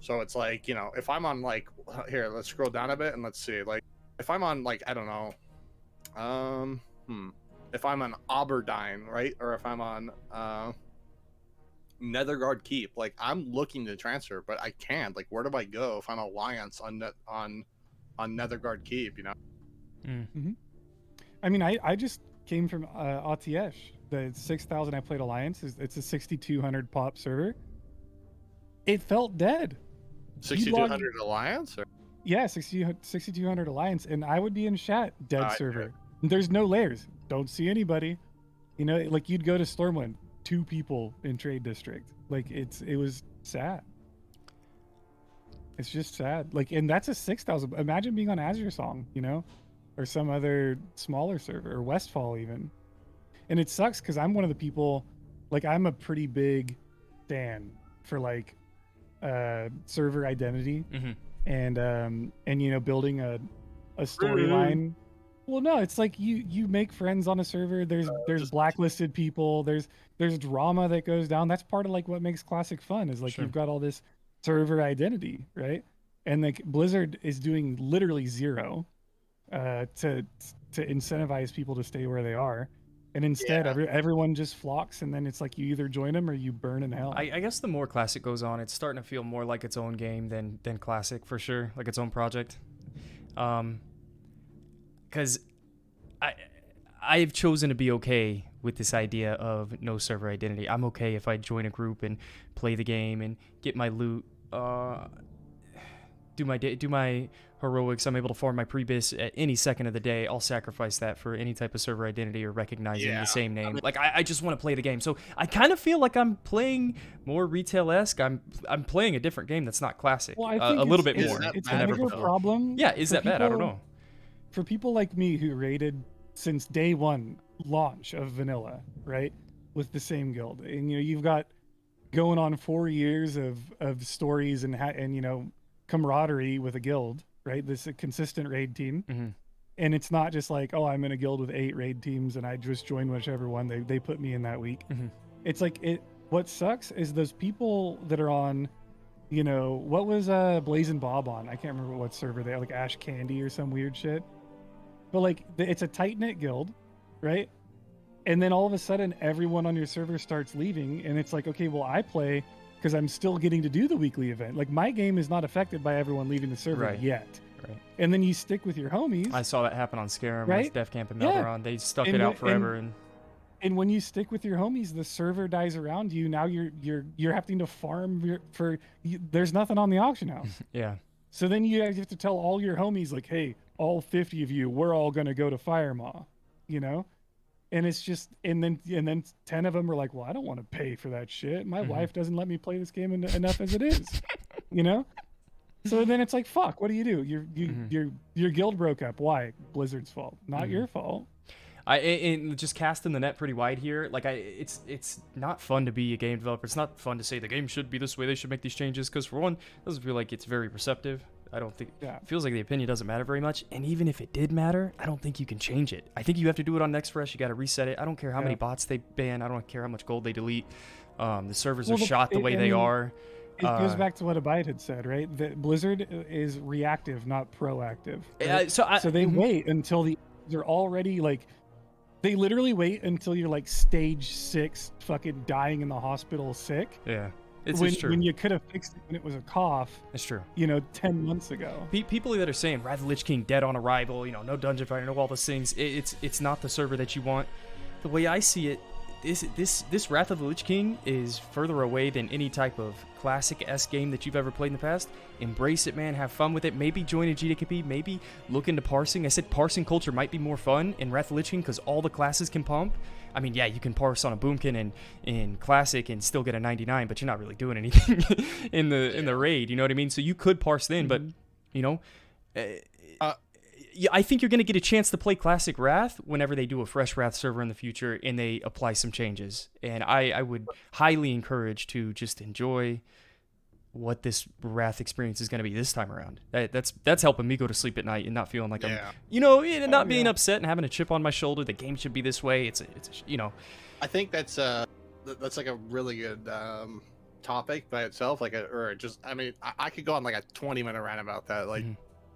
So it's like, if I'm on like, here, let's scroll down a bit and let's see, like if I'm on like, I don't know, if I'm on Aberdeen, right? Or if I'm on Netherguard Keep, like I'm looking to transfer, but I can't. Like, where do I go if I'm Alliance on Netherguard Keep? Mm-hmm. I mean, I just came from ATS. The 6,000 I played Alliance it's a 6,200 pop server. It felt dead. 6,200 Alliance? Or? Yeah, 6,200 Alliance, and I would be in chat. Dead server. There's no layers. Don't see anybody. Like you'd go to Stormwind. 2 people in Trade District. Like it was sad. It's just sad. Like, and that's a 6,000. Imagine being on Azure Song, or some other smaller server, or Westfall even. And it sucks because I'm one of the people. Like, I'm a pretty big stan for like server identity, and building a storyline Well, no, it's like you make friends on a server. There's just- blacklisted people. There's drama that goes down. That's part of like what makes Classic fun is like Sure. you've got all this server identity, right? And like Blizzard is doing literally zero to incentivize people to stay where they are. And instead, Yeah. everyone just flocks, and then it's like you either join them or you burn in hell. I guess the more Classic goes on, it's starting to feel more like its own game than Classic for sure, like its own project. Because I've chosen to be okay with this idea of no server identity. I'm okay if I join a group and play the game and get my loot, do my heroics. I'm able to farm my pre-bis at any second of the day. I'll sacrifice that for any type of server identity or recognizing the same name. Like I just want to play the game. So I kind of feel like I'm playing more retail-esque. I'm playing a different game that's not Classic. Well, I think a little bit it's- more It's than a ever bigger before. problem. Yeah, is for that bad? I don't people- know. For people like me who raided since day one launch of vanilla, right, with the same guild, and you've got going on 4 years of stories and camaraderie with a guild, right? This a consistent raid team, Mhm. and it's not just like, oh, I'm in a guild with 8 raid teams and I just join whichever one they put me in that week. Mhm. It's like what sucks is those people that are on, what was Blazing Bob on? I can't remember what server they like Ash Candy or some weird shit. But like it's a tight knit guild, right? And then all of a sudden everyone on your server starts leaving, and it's like, okay, well, I play because I'm still getting to do the weekly event. Like my game is not affected by everyone leaving the server Right. yet. Right. And then you stick with your homies. I saw that happen on Scarum with Right? Def Camp and Yeah. Melderon. They stuck And it when- out forever, and And when you stick with your homies, the server dies around you. Now you're having to farm there's nothing on the auction house. yeah. So then you have to tell all your homies, like, hey, all 50 of you, we're all going to go to Firemaw, And it's just, and then 10 of them are like, well, I don't want to pay for that shit. My wife doesn't let me play this game enough as it is, So then it's like, fuck, what do? Your guild broke up. Why? Blizzard's fault, not your fault. And just casting the net pretty wide here. Like it's not fun to be a game developer. It's not fun to say the game should be this way. They should make these changes because for one, it doesn't feel like it's very receptive. I don't think Yeah. it feels like the opinion doesn't matter very much. And even if it did matter, I don't think you can change it. I think you have to do it on Next Fresh. You got to reset it. I don't care how many bots they ban. I don't care how much gold they delete. The servers are shot the way they are. It goes back to what Abide had said, right? That Blizzard is reactive, not proactive. Right? So they wait until they're already like. They literally wait until you're like stage 6, fucking dying in the hospital sick. Yeah, it's true. When you could have fixed it when it was a cough. It's true. 10 months ago. People that are saying Wrath of the Lich King dead on arrival, no dungeon fighter, no all those things. It's not the server that you want. The way I see it, this Wrath of the Lich King is further away than any type of classic-esque game that you've ever played in the past. Embrace it, man. Have fun with it. Maybe join a GDKP. Maybe look into parsing. I said parsing culture might be more fun in Wrath of the Lich King because all the classes can pump. I mean, yeah, you can parse on a Boomkin and in Classic and still get a 99, but you're not really doing anything in the raid. You know what I mean? So you could parse then, but I think you're going to get a chance to play Classic Wrath whenever they do a fresh Wrath server in the future and they apply some changes. And I would highly encourage to just enjoy what this Wrath experience is going to be this time around. That's helping me go to sleep at night and not feeling like I'm, not being upset and having a chip on my shoulder. The game should be this way. I think that's like a really good topic by itself. I could go on like a 20-minute rant about that. Like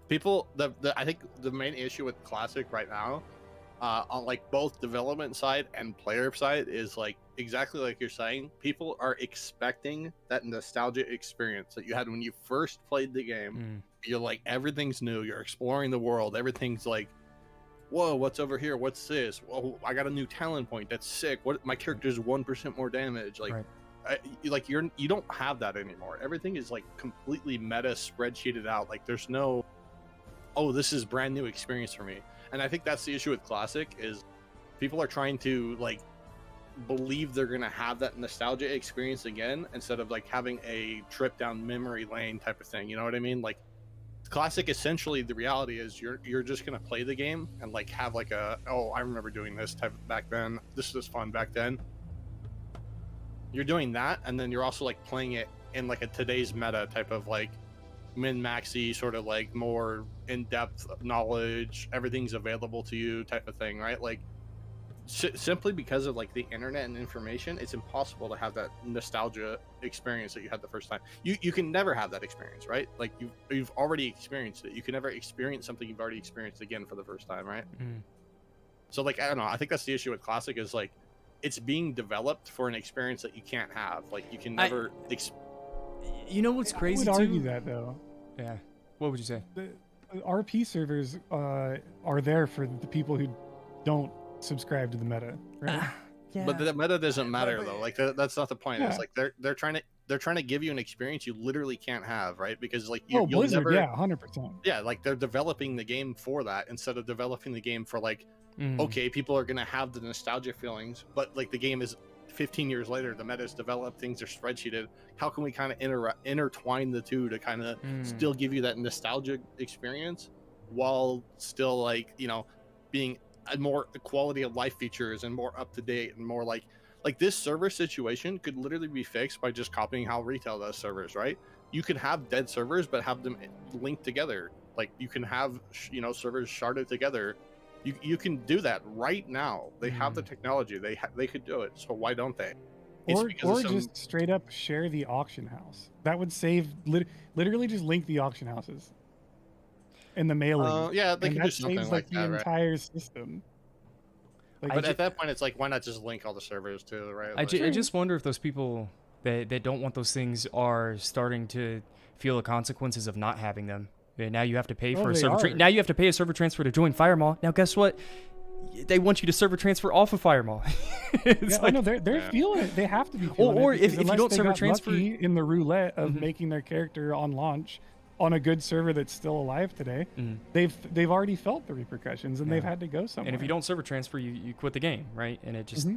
people, I think the main issue with Classic right now, on like both development side and player side, is like exactly like you're saying. People are expecting that nostalgia experience that you had when you first played the game. You're like, everything's new. You're exploring the world. Everything's like, whoa, what's over here? What's this? Whoa, I got a new talent point. That's sick. What? My character's 1% more damage. Like, right. You don't have that anymore. Everything is like completely meta spreadsheeted out. Like, there's no, oh, this is brand new experience for me. And I think that's the issue with Classic, is people are trying to like believe they're gonna have that nostalgia experience again, instead of like having a trip down memory lane type of thing. You know what I mean? Like, Classic, essentially the reality is you're just gonna play the game and like have like a, oh, I remember doing this type back then. This was fun back then. You're doing that, and then you're also like playing it in like a today's meta type of like min-maxy sort of like more in-depth knowledge, everything's available to you type of thing, right? Like simply because of like the internet and information, it's impossible to have that nostalgia experience that you had the first time. You can never have that experience, right? Like you've already experienced it. You can never experience something you've already experienced again for the first time, right? So like, I don't know, I think that's the issue with Classic is like it's being developed for an experience that you can't have. Like you can never you know what's crazy? I would argue that though. Yeah. What would you say? The RP servers are there for the people who don't subscribe to the meta, right? Yeah. But the meta doesn't matter though. Like that's not the point. Yeah. It's like they're trying to give you an experience you literally can't have, right? Because like you'll Blizzard, never, 100%. Yeah, like they're developing the game for that instead of developing the game for like, okay, people are gonna have the nostalgia feelings, but like the game is 15 years later, the meta's developed, things are spreadsheeted. How can we kind of intertwine the two to kind of still give you that nostalgia experience while still like, you know, being a more quality of life features and more up to date and more like this server situation could literally be fixed by just copying how retail does servers, right? You could have dead servers but have them linked together. Like you can have, you know, servers sharded together. You can do that right now. They have the technology. They could do it. So why don't they? Or just straight up share the auction house. That would save literally just link the auction houses in the mailing. Yeah, they can do something saves, like the that, entire system. Like, but at that point, it's like, why not just link all the servers too, right? I just wonder if those people that don't want those things are starting to feel the consequences of not having them. And now you have to pay for a server. Now you have to pay a server transfer to join Firemall. Now guess what? They want you to server transfer off of Firemall. They're feeling it. They have to be feeling or it. If you don't server transfer in the roulette of making their character on launch on a good server that's still alive today, they've already felt the repercussions and they've had to go somewhere. And if you don't server transfer, you quit the game, right? And it just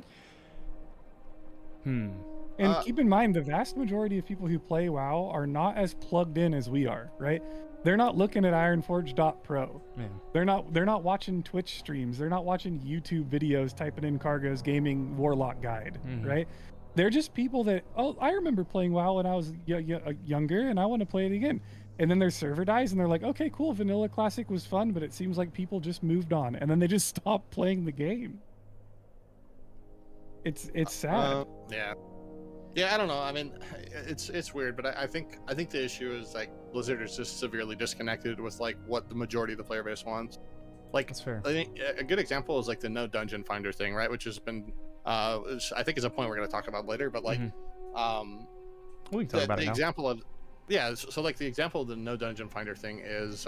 And keep in mind, the vast majority of people who play WoW are not as plugged in as we are, right? They're not looking at ironforge.pro. They're not watching Twitch streams. They're not watching YouTube videos, typing in Cargo's gaming warlock guide, right? They're just people that, I remember playing WoW when I was younger and I want to play it again. And then their server dies and they're like, okay, cool, Vanilla Classic was fun, but it seems like people just moved on. And then they just stopped playing the game. It's sad. Yeah, I don't know. I mean, it's weird, but I think the issue is like Blizzard is just severely disconnected with like what the majority of the player base wants. Like, that's fair. I think a good example is like the no dungeon finder thing, right? Which has been, I think is a point we're going to talk about later. But like, we can talk about it now. Example of, so like the example of the no dungeon finder thing is,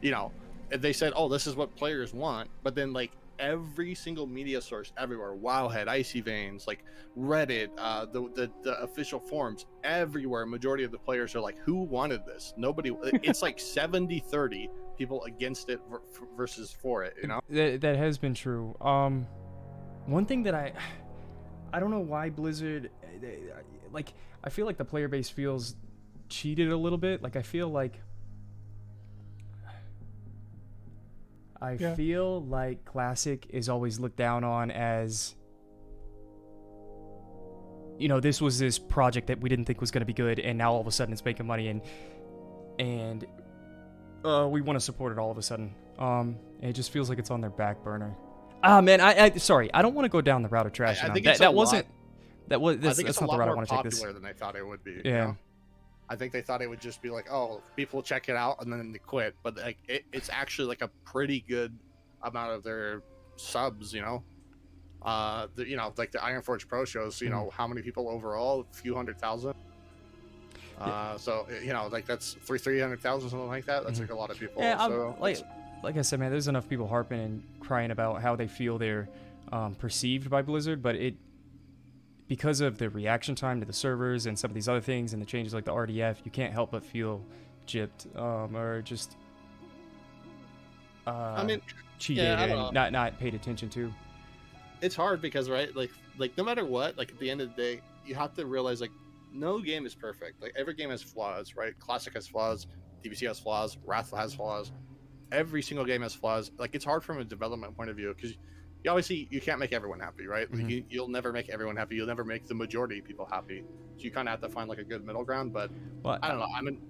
you know, they said, oh, this is what players want, but then like every single media source everywhere, Wowhead, Icy Veins, like Reddit, the official forums everywhere, majority of the players are like, who wanted this? Nobody. It's like 70-30 people against it versus for it, you know. That has been true. One thing that I don't know why Blizzard, like, I feel like the player base feels cheated a little bit. Like I feel like feel like Classic is always looked down on as, you know, this was this project that we didn't think was going to be good, and now all of a sudden it's making money, and we want to support it all of a sudden. It just feels like it's on their back burner. Man, sorry, I don't want to go down the route of trash. I think that's not the route I want to take this. Popular than they thought it would be. Yeah. You know? I think they thought it would just be like, oh, people check it out and then they quit. But like, it's actually like a pretty good amount of their subs, you know. You know, like the Ironforge Pro shows, you know, how many people overall? A few 100,000. So you know, like that's 300,000, something like that. That's like a lot of people. Yeah, so like I said, man, there's enough people harping and crying about how they feel they're perceived by Blizzard, but because of the reaction time to the servers and some of these other things and the changes like the RDF, you can't help but feel gypped or just I mean, cheated and not paid attention to. It's hard because, right, like no matter what, like at the end of the day, you have to realize like no game is perfect. Like every game has flaws, right? Classic has flaws, TBC has flaws, Wrath has flaws. Every single game has flaws. Like it's hard from a development point of view because you can't make everyone happy, right? Like you'll never make everyone happy. You'll never make the majority of people happy. So you kind of have to find like a good middle ground. But I don't know. I mean,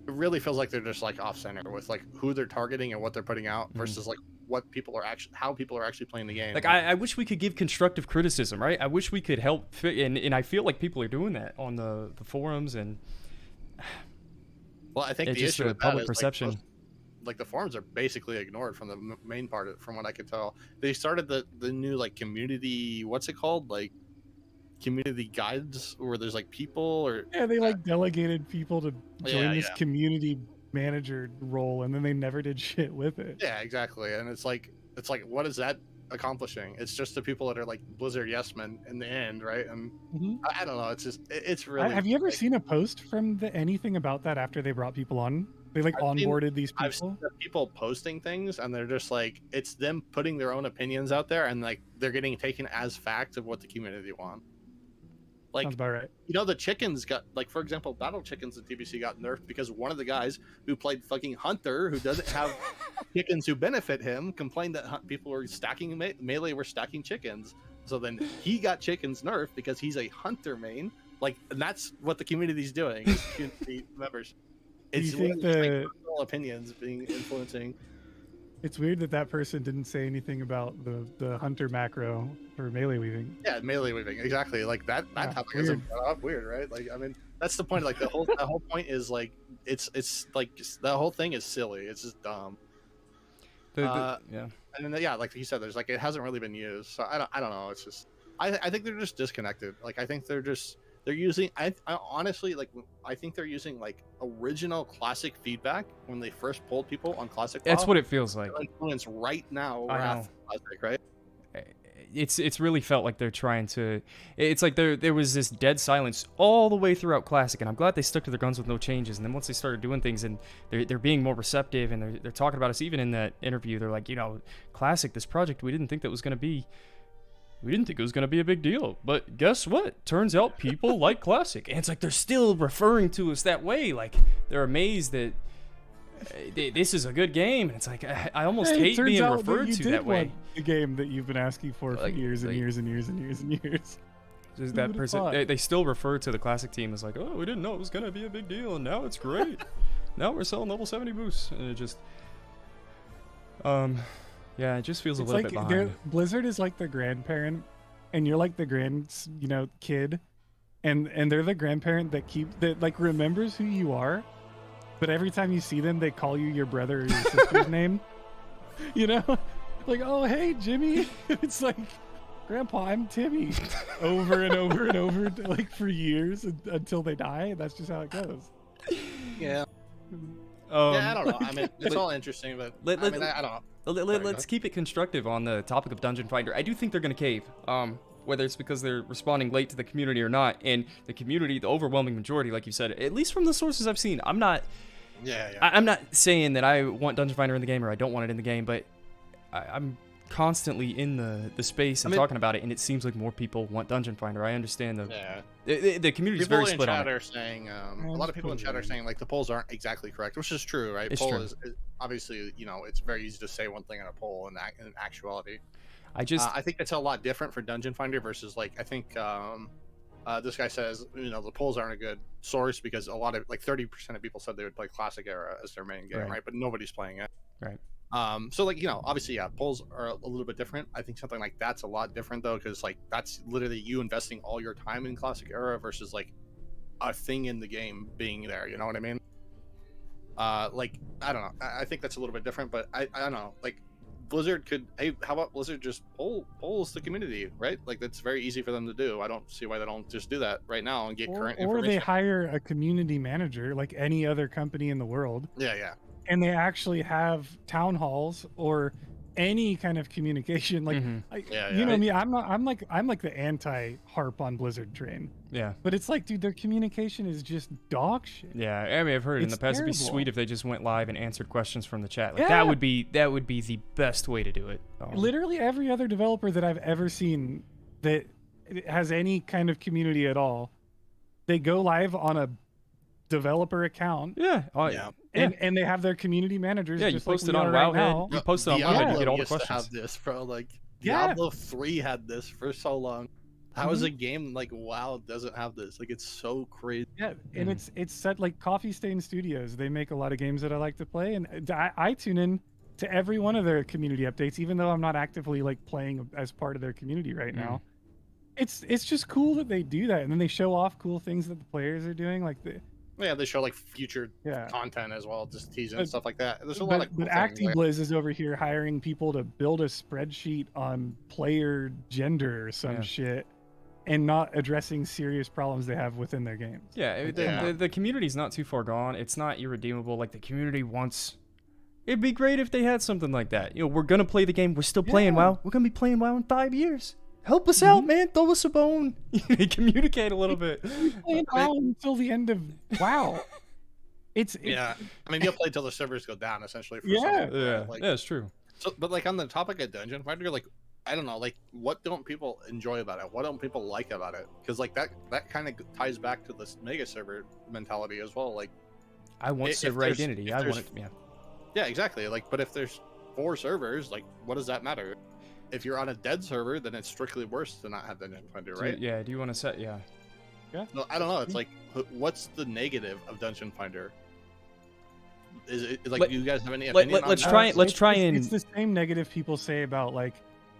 really feels like they're just like off center with like who they're targeting and what they're putting out versus like what people are actually, how people are actually playing the game. Like I wish we could give constructive criticism, right? I wish we could help, and I feel like people are doing that on the forums and. Well, I think the just issue with public that is perception. Like the forums are basically ignored from the main part of it, from what I could tell. They started the new like community, what's it called, like community guides, where there's like people or they like delegated people to join this yeah. community manager role, and then they never did shit with it. Yeah, exactly. And it's like what is that accomplishing? It's just the people that are like Blizzard yes men in the end, right? And I don't know, it's just it's really. Have you ever seen a post from anything about that after they brought people on? They like onboarded these people. I've seen the people posting things, and they're just like, it's them putting their own opinions out there, and like they're getting taken as fact of what the community want. Like, sounds about right. You know, the chickens got, like, for example, battle chickens in TBC got nerfed because one of the guys who played fucking Hunter, who doesn't have chickens who benefit him, complained that people were stacking melee were stacking chickens. So then he got chickens nerfed because he's a Hunter main. Like, and that's what the community's doing. Community members. It's you think like personal opinions being influencing. It's weird that person didn't say anything about the Hunter macro for melee weaving. Yeah, melee weaving, exactly. Like that topic is weird, right? Like, I mean, that's the point. Like the whole point is like it's like the whole thing is silly. It's just dumb. Yeah. And then like you said, there's like it hasn't really been used. So I don't know. It's just I think they're just disconnected. Like I think they're using I honestly like I think they're using like original classic feedback when they first pulled people on classic. That's what it feels like. Influence right now. I know. Classic, right? It's really felt like they're trying to. It's like there was this dead silence all the way throughout Classic, and I'm glad they stuck to their guns with no changes. And then once they started doing things, and they're being more receptive, and they're talking about us. Even in that interview, they're like, Classic, this project, we didn't think that was going to be. We didn't think it was going to be a big deal, but guess what? Turns out people like Classic. And it's like they're still referring to us that way. Like, they're amazed that this is a good game. And it's like, I almost hate being referred to that way. The game that you've been asking for years and years and years and years and years. Just that person, they still refer to the Classic team as like, oh, we didn't know it was going to be a big deal, and now it's great. Now we're selling level 70 boosts. And it just... yeah, it just feels a little bit behind. Blizzard is like the grandparent, and you're like the kid, and they're the grandparent that like remembers who you are, but every time you see them, they call you your brother or your sister's name. Like, oh hey Jimmy, it's like, Grandpa, I'm Timmy, over and over and over, like for years until they die. That's just how it goes. Yeah. Yeah, I don't know. I mean, it's all interesting, but I don't know. Let's keep it constructive on the topic of Dungeon Finder. I do think they're going to cave, whether it's because they're responding late to the community or not. And the community, the overwhelming majority, like you said, at least from the sources I've seen, I'm not saying that I want Dungeon Finder in the game or I don't want it in the game, but I'm constantly in the space and talking about it, and it seems like more people want Dungeon Finder. I understand the community is very split on it. A lot of people in chat are saying like the polls aren't exactly correct, which is true, right? It's poll true. is obviously, it's very easy to say one thing in a poll, and in actuality, I think it's a lot different for Dungeon Finder versus like I think this guy says the polls aren't a good source because a lot of like 30% of people said they would play Classic Era as their main game, right? But nobody's playing it, right? So like obviously polls are a little bit different. I think something like that's a lot different though, because like that's literally you investing all your time in Classic Era versus like a thing in the game being there, you know what I mean? Like I don't know, I think that's a little bit different, but I don't know, like Blizzard could, hey, how about Blizzard just polls the community, right? Like that's very easy for them to do. I don't see why they don't just do that right now and get current information. Or they hire a community manager like any other company in the world. Yeah. And they actually have town halls or any kind of communication. Like, me, I'm like the anti-harp on Blizzard train. Yeah. But it's like, dude, their communication is just dog shit. Yeah, I mean, I've heard it in the past. It'd be sweet if they just went live and answered questions from the chat. Like that would be the best way to do it. Literally every other developer that I've ever seen that has any kind of community at all, they go live on a developer account. And they have their community managers. Yeah, you post it on Wowhead. You post it on Wowhead, you get all the questions. Have this, bro. Like Diablo 3 had this for so long. How is a game like WoW doesn't have this? Like, it's so crazy. Yeah, and it's set like Coffee Stain Studios. They make a lot of games that I like to play, and I tune in to every one of their community updates, even though I'm not actively like playing as part of their community right now. It's just cool that they do that, and then they show off cool things that the players are doing, like Yeah, they show like future content as well, just teasing and stuff like that. There's a lot of cool but things, like... ActiBliz is over here hiring people to build a spreadsheet on player gender or some shit, and not addressing serious problems they have within their games. Yeah, the community's not too far gone. It's not irredeemable. Like, the community wants... It'd be great if they had something like that. You know, we're going to play the game. We're still playing WoW. We're going to be playing WoW in 5 years. Help us out, man. Throw us a bone. Communicate a little bit. Playing WoW until the end of WoW. Yeah, I mean, you'll play till the servers go down, essentially. For like, yeah, it's true. So, but like on the topic of Dungeon Finder, like, I don't know, like, what don't people enjoy about it? What don't people like about it? Because like that kind of ties back to this mega server mentality as well. Like, I want server identity. I want it. Yeah, exactly. Like, but if there's 4 servers, like, what does that matter? If you're on a dead server, then it's strictly worse to not have Dungeon Finder, right? Yeah. Do you want to set? Yeah. No, I don't know. It's like, what's the negative of Dungeon Finder? Is it like, do you guys have any opinion on that? Let's try and. It's the same negative people say about like,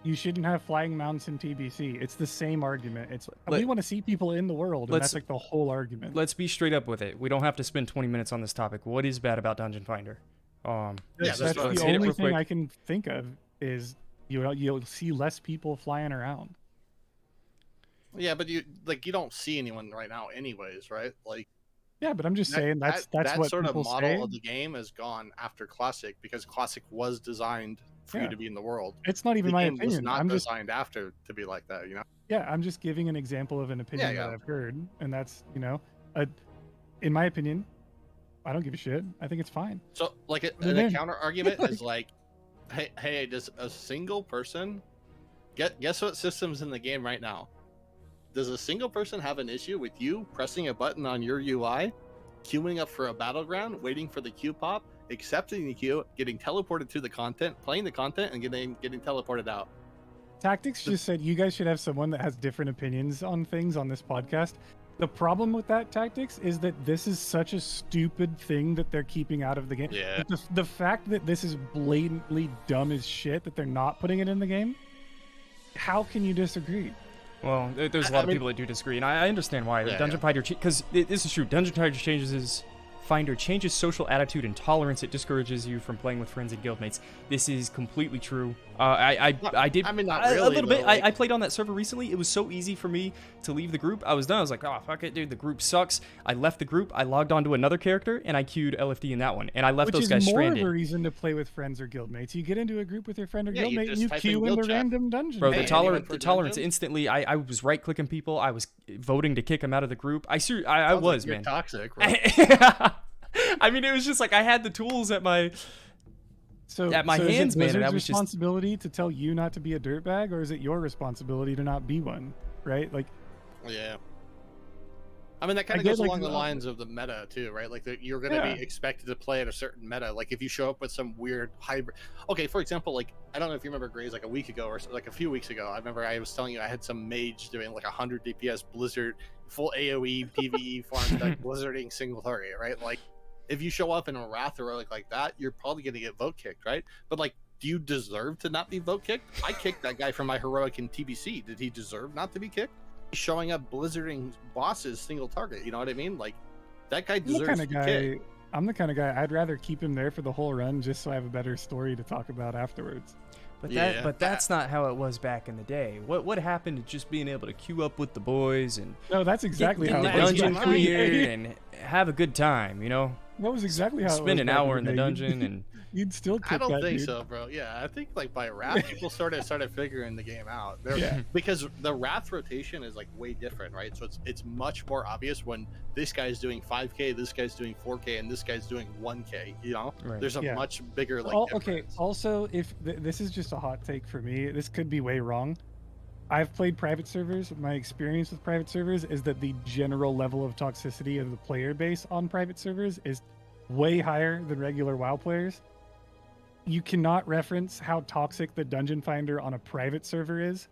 you shouldn't have flying mounts in TBC. It's the same argument. It's we want to see people in the world, and that's like the whole argument. Let's be straight up with it. We don't have to spend 20 minutes on this topic. What is bad about Dungeon Finder? That's the only thing I can think of is you'll see less people flying around. Yeah, but you don't see anyone right now, anyways, right? Like. Yeah, but I'm just saying that's what sort of people model say. of the game has gone after Classic, because Classic was designed for you to be in the world. It's not even my opinion. It was not designed after to be like that, you know? Yeah, I'm just giving an example of an opinion that I've heard, and that's, in my opinion, I don't give a shit. I think it's fine. So, like, a counter argument is like, hey, does a single person guess what system's in the game right now? Does a single person have an issue with you pressing a button on your UI, queuing up for a battleground, waiting for the queue pop, accepting the queue, getting teleported to the content, playing the content, and getting teleported out? Tactics just said you guys should have someone that has different opinions on things on this podcast. The problem with that, Tactics, is that this is such a stupid thing that they're keeping out of the game. Yeah. The fact that this is blatantly dumb as shit that they're not putting it in the game, how can you disagree? Well, there's a lot of people that do disagree, and I understand why. Dungeon Finder, because this is true. Dungeon Finder changes social attitude and tolerance. It discourages you from playing with friends and guildmates. This is completely true. I did. I mean, not really, a little bit. Like... I played on that server recently. It was so easy for me to leave the group. I was done. I was like, oh fuck it, dude. The group sucks. I left the group. I logged on to another character and I queued LFD in that one, and I left those guys stranded. Which is more of a reason to play with friends or guildmates. You get into a group with your friend or guildmate, and you queue in the random dungeon. Bro, the tolerance instantly. I was right clicking people. I was voting to kick them out of the group. I was, like, man. Toxic, right? I mean, it was just like I had the tools at my hands, man. And I was responsibility to tell you not to be a dirtbag, or is it your responsibility to not be one? Right? Like, yeah. I mean, that kind of goes along the lines of the meta too, right? Like, you're going to be expected to play at a certain meta. Like, if you show up with some weird hybrid. Okay, for example, like, I don't know if you remember, Grays, like a week ago or like a few weeks ago. I remember I was telling you I had some mage doing like 100 DPS Blizzard, full AOE PVE farm, like Blizzarding single target, right? Like, if you show up in a Wrath or like that, you're probably going to get vote kicked, right? But like, do you deserve to not be vote kicked? I kicked that guy from my heroic in TBC. Did he deserve not to be kicked? He's showing up Blizzarding bosses single target. You know what I mean? Like, that guy deserves to be kicked. I'm the kind of guy I'd rather keep him there for the whole run just so I have a better story to talk about afterwards. But that's not how it was back in the day. What happened to just being able to queue up with the boys and that's exactly how the dungeon cleared and have a good time, you know? That was exactly how spend an hour in the dungeon and you'd still kick I don't that think dude. So, bro. Yeah, I think like by Wrath, people started figuring the game out. Because the Wrath rotation is like way different, right? So it's much more obvious when this guy's doing 5K, this guy's doing 4K, and this guy's doing 1K. You know, there's a much bigger like. Okay. Also, if this is just a hot take for me, this could be way wrong. I've played private servers. My experience with private servers is that the general level of toxicity of the player base on private servers is way higher than regular WoW players. You cannot reference how toxic the Dungeon Finder on a private server is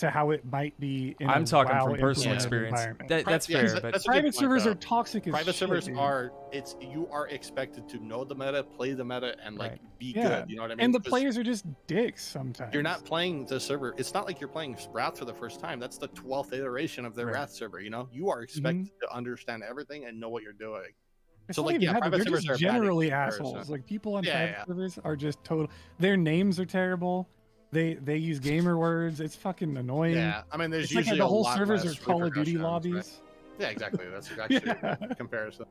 to how it might be in I'm a talking WoW from personal implemented experience. environment. That's Yeah, fair, but that's a good Private point, servers though. are toxic as Private shit, servers dude. are you are expected to know the meta, play the meta, and like Right. be Yeah. good. You know what I mean? And the 'Cause players are just dicks sometimes. you're not playing the server. It's not like you're playing Wrath for the first time. That's the 12th iteration of the Right. Wrath server. You know, you are expected to understand everything and know what you're doing. It's So, not like, even yeah, that, private they're servers just are bad generally in comparison. assholes. Like people on Yeah, private yeah. servers are just total. Their names are terrible. They use gamer words. It's fucking annoying. Yeah, I mean, there's It's like usually the a whole lot servers less are Call of Duty repercussions, right? lobbies. Yeah, exactly. That's actually Yeah. a good comparison.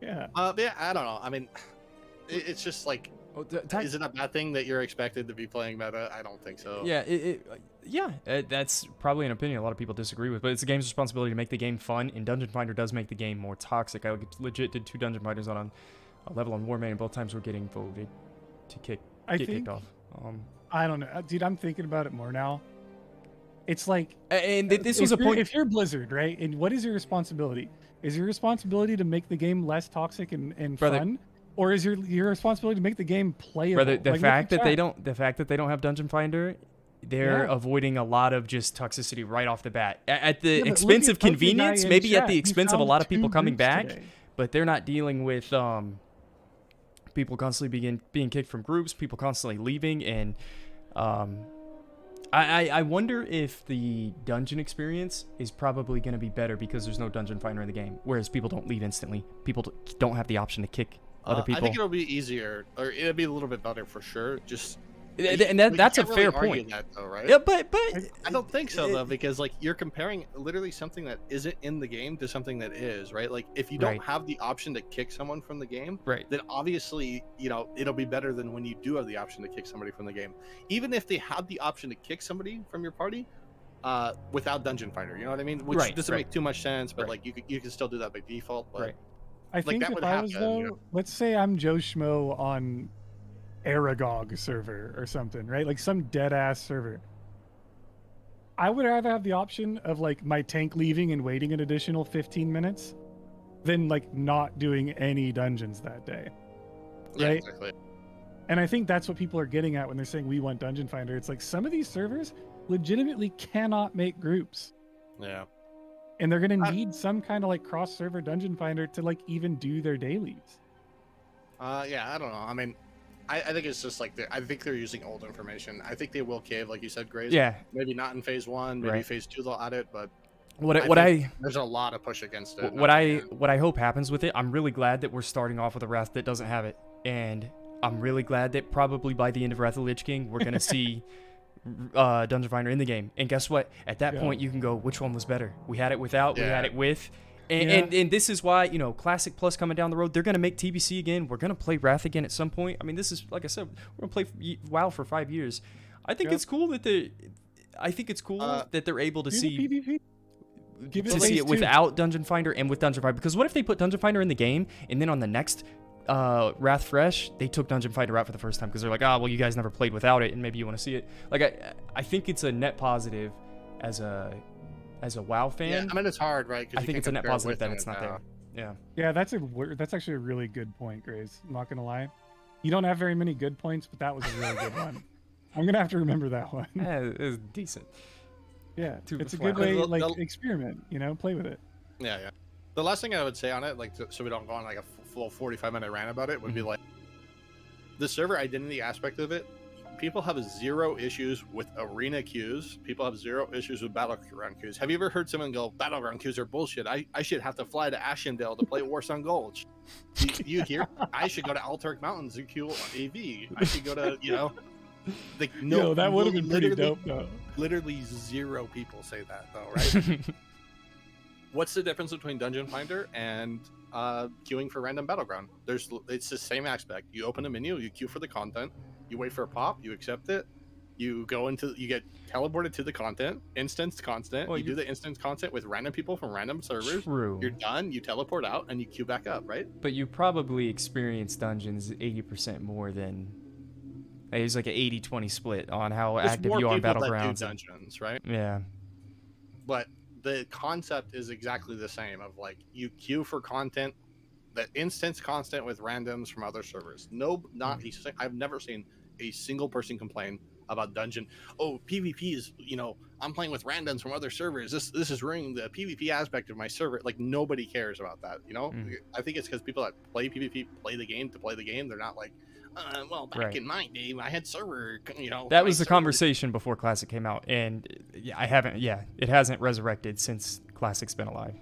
Yeah. But yeah, I don't know. I mean, it's just like, is it a bad thing that you're expected to be playing meta? I don't think so. Yeah, that's probably an opinion a lot of people disagree with, but it's the game's responsibility to make the game fun, and Dungeon Finder does make the game more toxic. I legit did 2 Dungeon Finders on a level on Warmane, and both times we're getting voted to get kicked off. I don't know, dude. I'm thinking about it more now. It's like, and this was a point. If you're Blizzard, right? And what is your responsibility? Is your responsibility to make the game less toxic and Brother, fun, or is your responsibility to make the game playable? Brother, the Like, fact look that at they don't have Dungeon Finder, they're avoiding a lot of just toxicity right off the bat. At the Yeah, but expense look of at the guy convenience, in maybe at chat. the He expense of a found lot of people 2 coming groups back, today. but they're not dealing with people constantly being kicked from groups, people constantly leaving, and I wonder if the dungeon experience is probably going to be better because there's no Dungeon Finder in the game, whereas people don't leave instantly. People don't have the option to kick other people. I think it'll be easier, or it'll be a little bit better for sure. Just and that's a fair point. That, though, right? Yeah, but I don't think so though, because like you're comparing literally something that isn't in the game to something that is, right? Like if you don't Right. have the option to kick someone from the game, right. then obviously, you know, it'll be better than when you do have the option to kick somebody from the game. Even if they had the option to kick somebody from your party without Dungeon Finder, you know what I mean? Which Right, doesn't right. make too much sense, but Right. like you can still do that by default. But Right. I think that if would I was happen, though, you know? let's say I'm Joe Schmo on Aragog server or something, right? Like some dead ass server. I would rather have the option of like my tank leaving and waiting an additional 15 minutes than like not doing any dungeons that day. yeah, Right? exactly. And I think that's what people are getting at when they're saying we want Dungeon Finder. It's like some of these servers legitimately cannot make groups. Yeah. And they're going to need some kind of like cross server Dungeon Finder to like even do their dailies. Yeah, I don't know. I mean, I think it's just like I think they're using old information. I think they will cave, like you said, Grace. Yeah. Maybe not in phase 1, maybe Right. phase 2 they'll add it, but there's a lot of push against it. What I hope happens with it, I'm really glad that we're starting off with a Wrath that doesn't have it, and I'm really glad that probably by the end of Wrath of the Lich King, we're gonna see Dungeon Finder in the game. And guess what? At that point, you can go, which one was better? We had it without, we had it with. And this is why, you know, Classic Plus coming down the road, they're going to make TBC again. We're going to play Wrath again at some point. I mean, this is, like I said, we're going to play WoW for 5 years. I think it's cool that they're able to see PvP. it without Dungeon Finder and with Dungeon Finder. Because what if they put Dungeon Finder in the game and then on the next Wrath Fresh, they took Dungeon Finder out for the first time because they're like, well, you guys never played without it and maybe you want to see it. Like, I think it's a net positive as a WoW fan. Yeah, I mean, it's hard, right? I think it's a net positive that it's not there. Yeah. Yeah, that's actually a really good point, Grace. I'm not gonna lie. You don't have very many good points, but that was a really good one. I'm gonna have to remember that one. Yeah, it was decent. Yeah, To it's a flat. good way, like They'll- experiment. You know, play with it. Yeah. The last thing I would say on it, like, so we don't go on like a full 45-minute rant about it, would be like the server identity aspect of it. People have 0 issues with arena queues. People have 0 issues with battleground queues. Have you ever heard someone go, battleground queues are bullshit? I should have to fly to Ashendale to play Warsun Gulch. You hear? I should go to Altark Mountains and queue AV. I should go to, you know, like, no. Yo, that would have been pretty literally- dope, though. Literally 0 people say that, though, right? What's the difference between Dungeon Finder and queuing for random battleground? It's the same aspect. You open a menu, you queue for the content, you wait for a pop, you accept it, you get teleported to the content, instanced content. Well, you do the instance content with random people from random servers. True. You're done. You teleport out and you queue back up, right? But you probably experience dungeons 80% more than. It's like an 80-20 split on how There's active more you are in people that do battlegrounds. dungeons, right? Yeah. But the concept is exactly the same. Of like you queue for content, the instance content with randoms from other servers. I've never seen a single person complain about Dungeon. Oh, PvP is, I'm playing with randoms from other servers. This is ruining the PvP aspect of my server. Like, nobody cares about that, I think it's because people that play PvP play the game to play the game. They're not like, well, back in my day, I had server, That was the conversation before Classic came out, and it hasn't resurrected since Classic's been alive.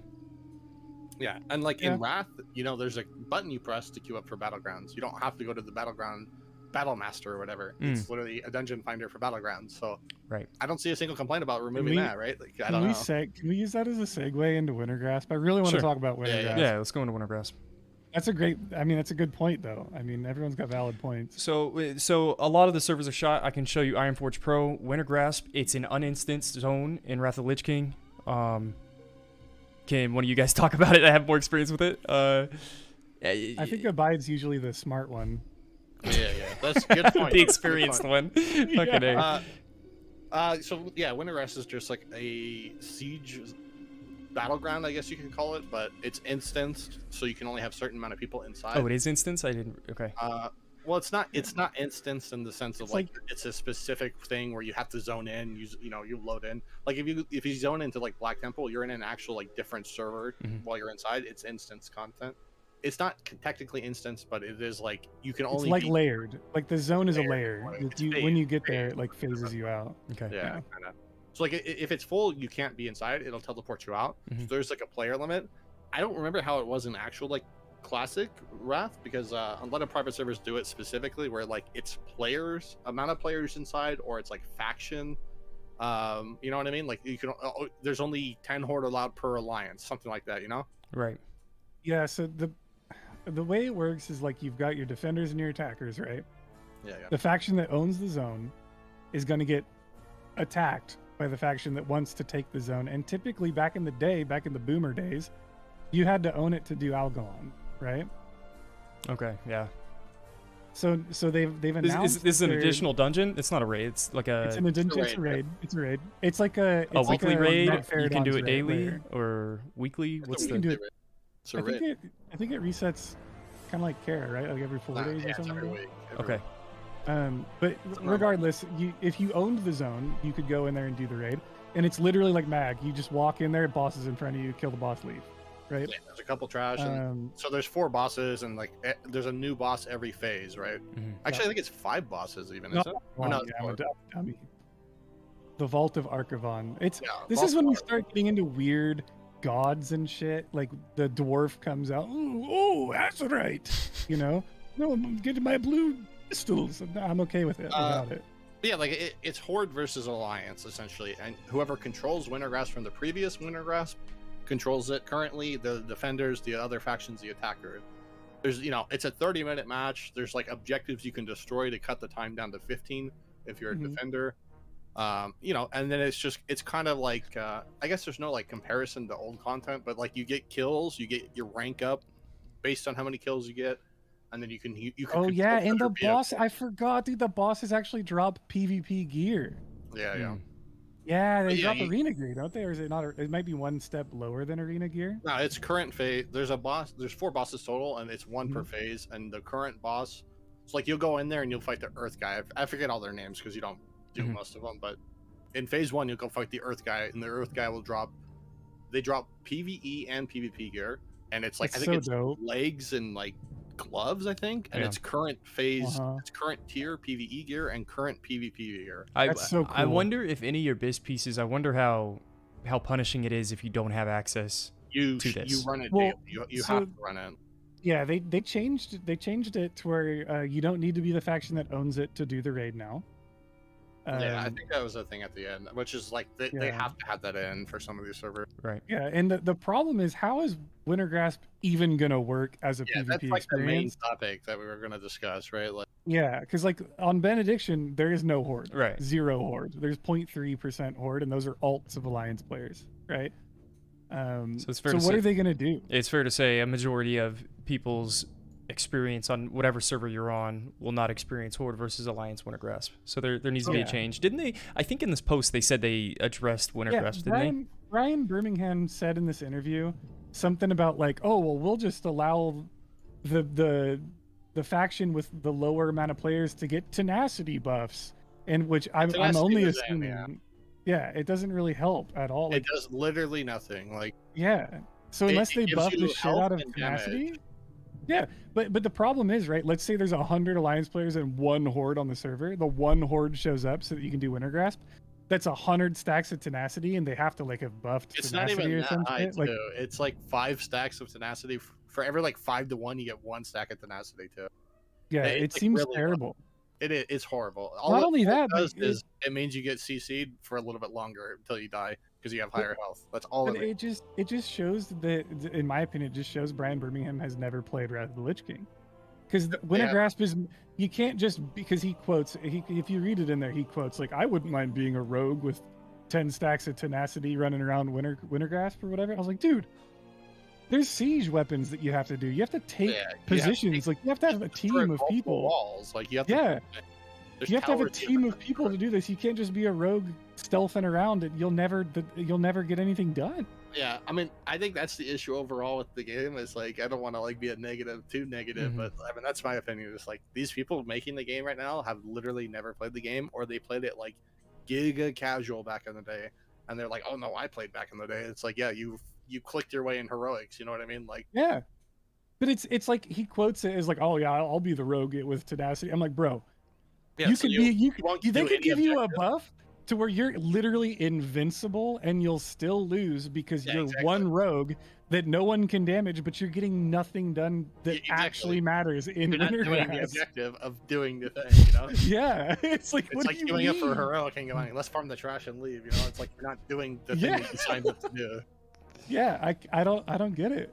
Yeah, and like in Wrath, there's a button you press to queue up for Battlegrounds. You don't have to go to the Battleground Battle Master or whatever. It's literally a dungeon finder for Battlegrounds. So I don't see a single complaint about removing that, right? Like, I don't know. Can we use that as a segue into Wintergrasp? I really want to talk about Wintergrasp. Yeah, let's go into Wintergrasp. That's a good point, though. I mean, everyone's got valid points. So a lot of the servers are shot. I can show you Ironforge Pro, Wintergrasp. It's an uninstanced zone in Wrath of the Lich King. Can one of you guys talk about it? I have more experience with it. I think Abide's usually the smart one. Yeah, that's a good point. The experienced one. Okay. Wintergrasp is just like a siege battleground, I guess you can call it, but it's instanced, so you can only have a certain amount of people inside. Oh, it is instanced? I didn't. Okay. Well, it's not instanced in the sense of like it's a specific thing where you have to zone in. You load in. Like if you zone into like Black Temple, you're in an actual like different server while you're inside. It's instance content. It's not technically instanced, but it is like you can only. It's like layered. Like the zone is a layer. When you get there, it like phases you out. Okay. Yeah. Kind of. So like if it's full, you can't be inside. It'll teleport you out. So there's like a player limit. I don't remember how it was in actual like Classic Wrath, because a lot of private servers do it specifically where like it's players, amount of players inside, or it's like faction. You know what I mean? Like you can. There's only 10 horde allowed per alliance, something like that. Right. Yeah. So the way it works is like you've got your defenders and your attackers, right? Yeah. The faction that owns the zone is going to get attacked by the faction that wants to take the zone. And typically back in the boomer days, you had to own it to do Algalon, right? Okay, yeah. So they've announced this is an additional dungeon. It's not a raid. It's like a. It's a raid. It's a raid. It's like a weekly raid. You can do it daily layer. or weekly. What's the? I think it resets, kind of like Kara, right? Like every 4 days or something. Every week. Okay. But regardless, if you owned the zone, you could go in there and do the raid, and it's literally like Mag. You just walk in there, boss is in front of you, kill the boss, leave. Right. Yeah, there's a couple trash, so there's 4 bosses, and like there's a new boss every phase, right? Actually, I think it's 5 bosses even. Is it? I'm a dummy. The Vault of Archivon. This is when we start getting into weird gods and shit. Like the dwarf comes out. Oh, that's right. No, I'm getting my blue pistols. I'm okay with it. Without it. Yeah, like it's Horde versus Alliance essentially, and whoever controls Wintergrasp from the previous Wintergrasp controls it currently. The defenders, the other factions, the attacker. There's it's a 30-minute match. There's like objectives you can destroy to cut the time down to 15 if you're a defender. And then it's kind of like I guess there's no like comparison to old content, but like you get kills, you get your rank up based on how many kills you get, and then you can oh yeah, and the boss, I forgot, dude, the bosses actually drop PvP gear. Yeah, they drop arena gear, don't they? Or is it not? It might be one step lower than arena gear. No, it's current phase. There's 4 bosses total, and it's 1 per phase. And the current boss, it's like you'll go in there and you'll fight the Earth guy. I forget all their names because you don't do most of them. But in phase 1, you'll go fight the Earth guy, and the Earth guy will drop. They drop PvE and PvP gear, and it's like I think it's legs and like gloves, I think, and it's current phase, it's current tier PvE gear and current PvP gear. That's so cool. I wonder if any of your BIS pieces, I wonder how punishing it is if you don't have access to this. You run it daily. You have to run it. Yeah, they changed it to where you don't need to be the faction that owns it to do the raid now. I think that was a thing at the end, which is like they have to have that in for some of these servers. Right. Yeah, and the problem is, how is Wintergrasp even gonna work as a PvP that's like experience? the main topic that we were gonna discuss, right? Like, yeah, because like on Benediction, there is no horde. Right. 0 horde. There's 0.3% horde, and those are alts of Alliance players, right? So it's fair to what say, are they gonna do? It's fair to say a majority of people's experience on whatever server you're on will not experience Horde versus Alliance Wintergrasp. So there needs to be a change. Didn't they? I think in this post they said they addressed Wintergrasp, didn't they? Ryan Birmingham said in this interview something about like, oh well, we'll just allow the faction with the lower amount of players to get tenacity buffs, and which I'm Tenacity only was in, assuming. Yeah, it doesn't really help at all. It does literally nothing. Like, yeah. So unless they gives buff you the shit health out of and tenacity, damage. yeah. But the problem is, right? Let's say there's 100 alliance players and one horde on the server. The one horde shows up so that you can do Wintergrasp. That's 100 stacks of tenacity, and they have to like have buffed It's not tenacity even or that some high, shit. Like, too. It's like 5 stacks of tenacity. For every like 5 to 1, you get 1 stack of tenacity too. yeah, It's, it like, seems really terrible. It's horrible. Not only that, it but does is it means you get CC'd for a little bit longer until you die because you have higher health. That's all But it means. it just shows that, in my opinion, it just shows Brian Birmingham has never played Wrath of the Lich King. Because Wintergrasp is, you can't just, because he quotes, if you read it in there, he quotes like, I wouldn't mind being a rogue with 10 stacks of tenacity running around Wintergrasp or whatever. I was like, dude, there's siege weapons that you have to do. You have to take positions. You have to have a team of people. Walls. Like, you have to, you have to have a team of people to do this. You can't just be a rogue stealthing around and you'll never get anything done. Yeah, I mean, I think that's the issue overall with the game. Is like, I don't want to like be too negative, but I mean, that's my opinion. It's like, these people making the game right now have literally never played the game, or they played it like giga casual back in the day, and they're like, oh no, I played back in the day. It's like, yeah, you clicked your way in heroics, you know what I mean? Like, yeah, but it's like he quotes it as like, oh yeah, I'll be the rogue with tenacity. I'm like, bro, yeah, you so could they could give you a buff to where you're literally invincible and you'll still lose because you're one rogue that no one can damage, but you're getting nothing done that actually matters in you're not doing the Wintergrasp. objective of doing the thing, you know? Yeah, it's like, It's what like do you queuing up for mean? heroic and going, let's farm the trash and leave, you know? It's like, you're not doing the thing that you signed up to do. Yeah, I don't get it.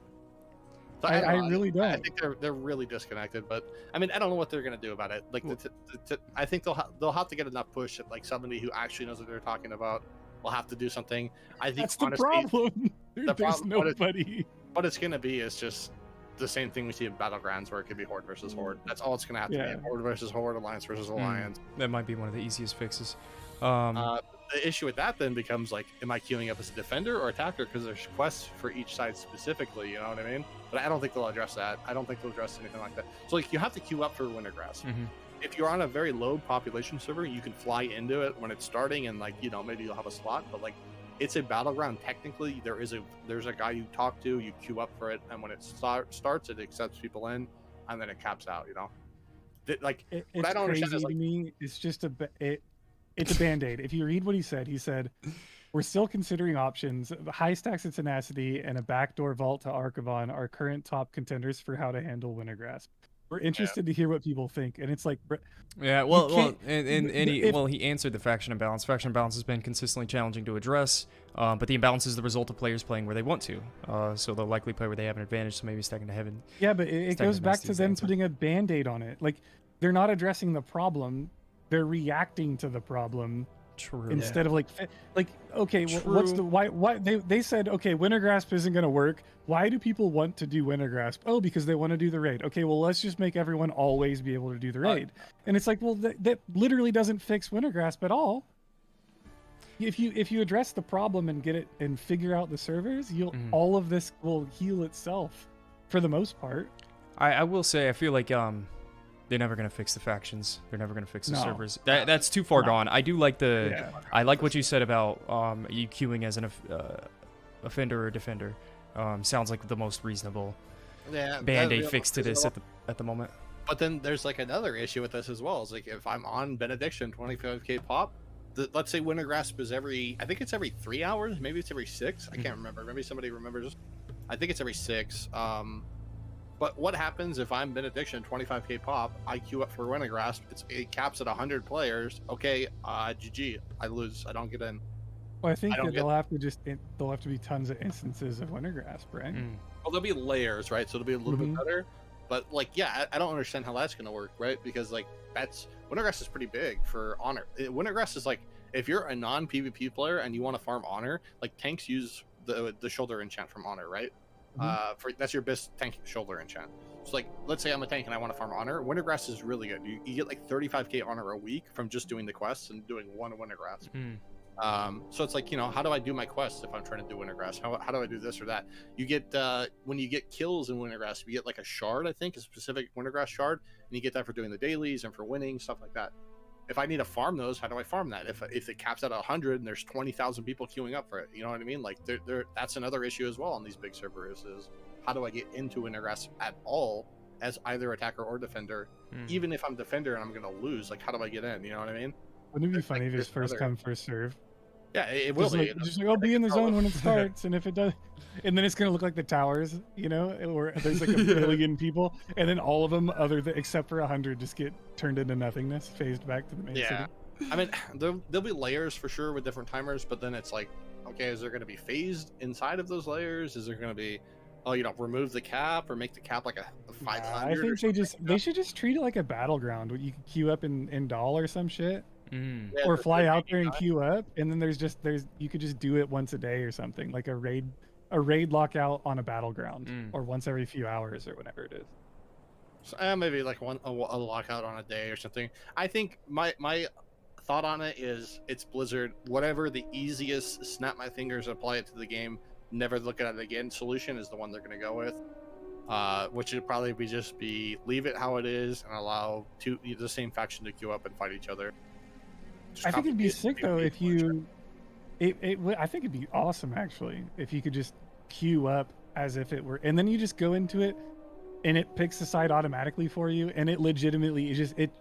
So I really don't. I think they're really disconnected, but I mean, I don't know what they're gonna do about it. Like, I think they'll have to get enough push that like somebody who actually knows what they're talking about will have to do something. I think That's the honestly, problem. There's problem- nobody. what it's gonna be is just the same thing we see in Battlegrounds, where it could be Horde versus Horde. That's all it's gonna have to be. Horde versus Horde, Alliance versus Alliance. That might be one of the easiest fixes. The issue with that then becomes like, am I queuing up as a defender or attacker? Because there's quests for each side specifically, you know what I mean? But I don't think they'll address that. I don't think they'll address anything like that. So like, you have to queue up for Wintergrasp. If you're on a very low population server, you can fly into it when it's starting, and like, you know, maybe you'll have a slot. But like, it's a battleground. Technically, there's a guy you talk to, you queue up for it, and when it starts, it accepts people in, and then it caps out. You know, like, what I don't understand is, like, to me, it's just it's a band-aid. If you read what he said, we're still considering options. High stacks of tenacity and a backdoor vault to Archivon are current top contenders for how to handle Wintergrasp. We're interested to hear what people think, and it's like, yeah, he answered the faction imbalance. Faction imbalance has been consistently challenging to address, but the imbalance is the result of players playing where they want to. So they'll likely play where they have an advantage. So maybe stacking to heaven. Yeah, but it goes back to them putting a band-aid on it. Like, they're not addressing the problem. They're reacting to the problem. True. Instead of like okay, what's the why they said, okay, Wintergrasp isn't going to work. Why do people want to do Wintergrasp? Oh, because they want to do the raid. Okay, well, let's just make everyone always be able to do the raid. And it's like, well, that literally doesn't fix Wintergrasp at all. If you address the problem and get it and figure out the servers, all of this will heal itself for the most part. I will say, I feel like they're never gonna fix the factions. They're never gonna fix the servers. That's too far gone. I do like I like what you said about you queuing as an offender or defender. Sounds like the most reasonable band-aid fix to this at the moment. But then there's like another issue with this as well. It's like, if I'm on Benediction 25k pop, let's say Wintergrasp is I think it's every 3 hours, maybe it's every 6. I can't remember. Maybe somebody remembers. I think it's every 6. But what happens if I'm Benediction 25k pop? I queue up for Wintergrasp. It caps at 100 players. Okay, GG. I lose. I don't get in. Well, I think that there'll have to be tons of instances of Wintergrasp, right? Well, there'll be layers, right? So it'll be a little bit better. But like, yeah, I don't understand how that's gonna work, right? Because like, Wintergrasp is pretty big for honor. Wintergrasp is like, if you're a non-PvP player and you want to farm honor, like, tanks use the shoulder enchant from honor, right? That's your best tank shoulder enchant. So like, let's say I'm a tank and I want to farm honor. Wintergrasp is really good. You get like 35k honor a week from just doing the quests and doing one Wintergrasp. So it's like, you know, how do I do my quests if I'm trying to do Wintergrasp? How do I do this or that? You get when you get kills in Wintergrasp, you get like a shard, I think, a specific Wintergrasp shard, and you get that for doing the dailies and for winning, stuff like that. if I need to farm those, how do I farm that? If it caps at 100 and there's 20,000 people queuing up for it, you know what I mean? Like, that's another issue as well on these big servers is how do I get into Wintergrasp at all as either attacker or defender? Even if I'm defender and I'm gonna lose, like, how do I get in? You know what I mean? Wouldn't it be funny if it's first come, first serve? Yeah, it will be. Just like, I'll be in the zone when it starts, and if it does, and then it's gonna look like the towers, you know, where there's like a billion people, and then all of them, except for 100, just get turned into nothingness, phased back to the main city. I mean, there'll be layers for sure with different timers, but then it's like, okay, is there gonna be phased inside of those layers? Is there gonna be, remove the cap or make the cap like a 500? I think they should just treat it like a battleground where you can queue up in doll or some shit. Yeah, or fly out there and queue up, and then you could just do it once a day or something, like a raid lockout on a battleground, or once every few hours or whatever it is. So, maybe like a lockout on a day or something. I think my thought on it is it's Blizzard. Whatever the easiest snap my fingers, apply it to the game, never look at it again solution is the one they're going to go with. Which would probably be leave it how it is and allow the same faction to queue up and fight each other. I think it'd be sick though if you, I think it'd be awesome actually if you could just queue up as if it were, and then you just go into it, and it picks the side automatically for you, and it legitimately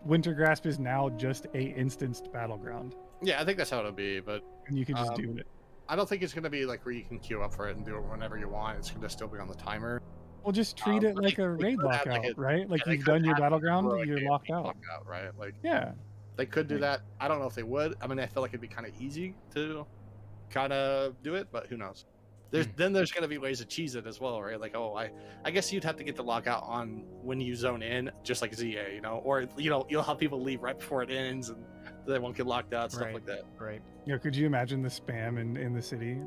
Wintergrasp is now just a instanced battleground. Yeah, I think that's how it'll be, but and you can just do it. I don't think it's gonna be like where you can queue up for it and do it whenever you want. It's gonna still be on the timer. Well, just treat it like a raid lockout, right? Like you've done your battleground, you're locked out. Right? Like yeah. They could do that. I don't know if they would. I mean, I feel like it'd be kind of easy to kind of do it, but who knows? Then there's going to be ways to cheese it as well, right? Like, I guess you'd have to get the lockout on when you zone in, just like ZA, you know? Or, you'll have people leave right before it ends and they won't get locked out, stuff like that. Right. Could you imagine the spam in the city?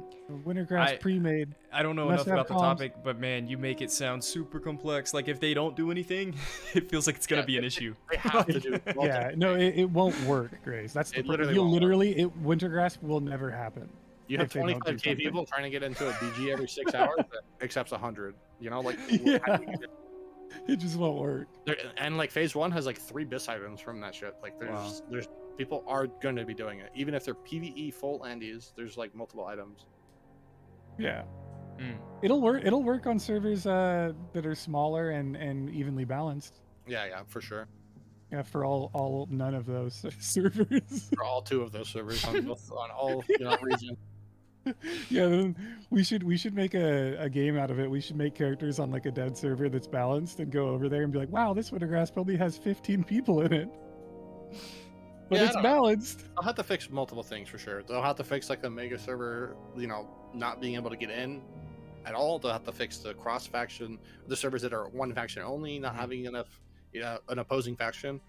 Wintergrasp pre-made. I don't know enough about the topic, but man, you make it sound super complex. Like if they don't do anything, it feels like it's gonna be an issue. They have to do it. Yeah, no, it won't work, Grace. That's the Wintergrasp will never happen. You have 25k people trying to get into a BG every 6 hours that accepts 100. Like it just won't work. And like phase 1 has like 3 BIS items from that shit. Like there's people are going to be doing it, even if they're PvE full Andes. There's like multiple items. Yeah, it'll work on servers that are smaller and evenly balanced. Yeah, for sure. Yeah, for all none of those servers. For all 2 of those servers on all regions. Yeah, then we should make a game out of it. We should make characters on like a dead server that's balanced and go over there and be like, wow, this Wintergrasp probably has 15 people in it. But it's balanced. They'll have to fix multiple things for sure. They'll have to fix like the mega server, not being able to get in at all. They'll have to fix the cross faction, the servers that are one faction only, not having enough, an opposing faction.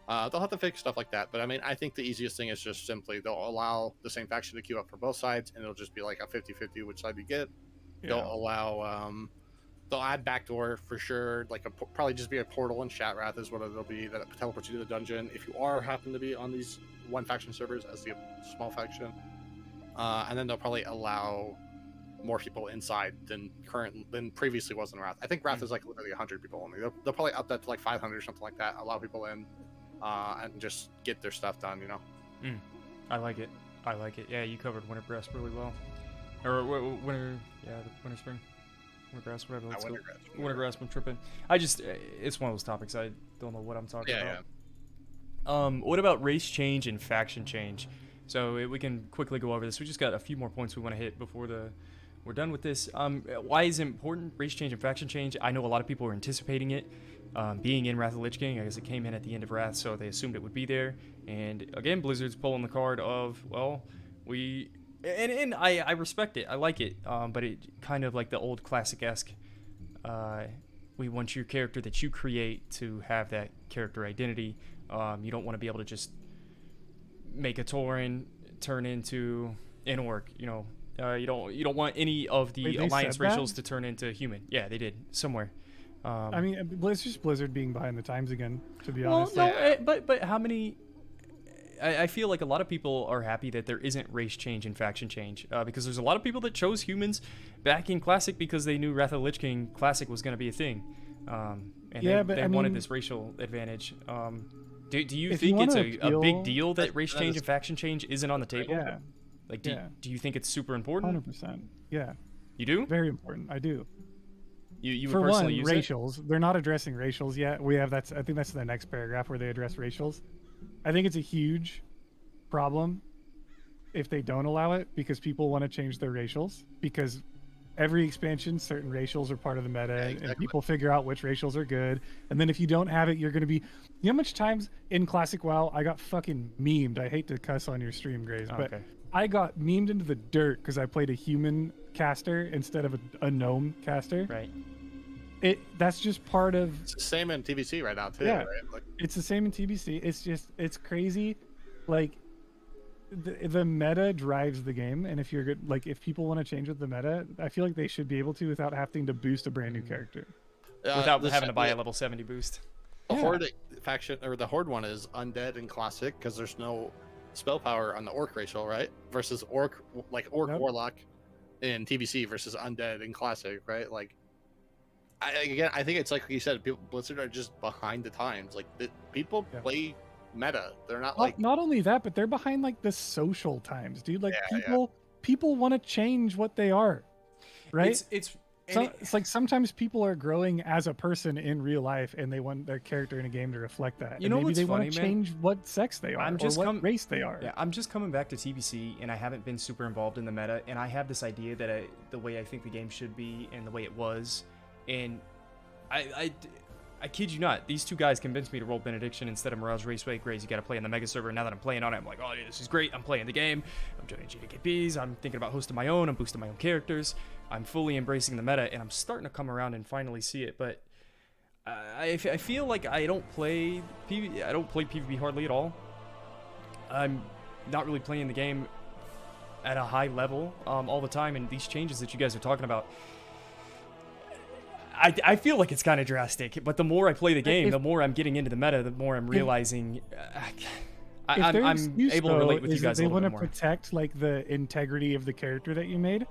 They'll have to fix stuff like that. But I mean, I think the easiest thing is just simply they'll allow the same faction to queue up for both sides, and it'll just be like a 50-50 which side you get. Yeah. They'll allow, they'll add backdoor for sure. Like probably just be a portal and chat wrath is what it'll be that teleports you to the dungeon if you happen to be on these one faction servers as the small faction. And then they'll probably allow more people inside than previously was in Wrath. I think Wrath is like literally 100 people only. They'll probably up that to like 500 or something like that. Allow people in. And just get their stuff done, I like it. Yeah, you covered Wintergrasp really well. Or winter spring, Wintergrasp, whatever. Wintergrasp. I'm tripping. It's one of those topics I don't know what I'm talking about. Yeah. What about race change and faction change? So we can quickly go over this. We just got a few more points we want to hit before we're done with this. Why is it important, race change and faction change? I know a lot of people are anticipating it. Being in Wrath of the Lich King, I guess it came in at the end of Wrath, so they assumed it would be there. And again, Blizzard's pulling the card of, well, I respect it, I like it, but it kind of like the old classic-esque, we want your character that you create to have that character identity. You don't want to be able to just make a Tauren turn into an orc, you don't want any of the Alliance racials to turn into human. Yeah, they did, somewhere. I mean, it's just Blizzard being behind the times again, to be honest. No, but how many... I feel like a lot of people are happy that there isn't race change and faction change, because there's a lot of people that chose humans back in Classic because they knew Wrath of the Lich King Classic was going to be a thing. They wanted this racial advantage. Do you If think you it's wanna a big appeal- deal that race change and faction change isn't on the table? Yeah, Like, yeah. do you think it's super important? 100%. Yeah, You do? very important. I do. You would For one, personally use it? racials. They're not addressing racials yet. I think that's the next paragraph where they address racials. I think it's a huge problem if they don't allow it because people want to change their racials because every expansion, certain racials are part of the meta, and people figure out which racials are good. And then if you don't have it, you're going to be. You know how much times in Classic WoW I got fucking memed? I hate to cuss on your stream, Grays, but I got memed into the dirt because I played a human caster instead of a gnome caster. Right. That's just part of. It's the same in TBC right now too. Yeah, right? Like, it's the same in TBC. It's crazy. Like the meta drives the game, and if you're good, like if people want to change with the meta, I feel like they should be able to without having to boost a brand new character. Without having to buy a level 70 boost. The Horde faction or the Horde one is undead in Classic because there's no spell power on the Orc racial, right? Versus Orc Warlock in TBC versus undead in Classic, right? Like. I think it's like you said, Blizzard are just behind the times. Like people play meta. They're not like. Not only that, but they're behind like the social times, dude. Like people want to change what they are, right? It's like sometimes people are growing as a person in real life, and they want their character in a game to reflect that. You know, maybe what's they funny, want to change what sex they are or what race they are. Yeah, I'm just coming back to TBC, and I haven't been super involved in the meta, and I have this idea that the way I think the game should be and the way it was. And I kid you not, these two guys convinced me to roll Benediction instead of Mirage Raceway. Grays, you got to play in the Mega Server. Now that I'm playing on it, I'm like, oh, yeah, this is great. I'm playing the game. I'm joining GDKPs. I'm thinking about hosting my own. I'm boosting my own characters. I'm fully embracing the meta, and I'm starting to come around and finally see it. But I feel like I don't play PvP. I don't play PvP hardly at all. I'm not really playing the game at a high level all the time, and these changes that you guys are talking about, I feel like it's kind of drastic, but the more I play the game, the more I'm getting into the meta, the more I'm realizing I'm able to relate with you guys a little bit more. They want to protect like the integrity of the character that you made,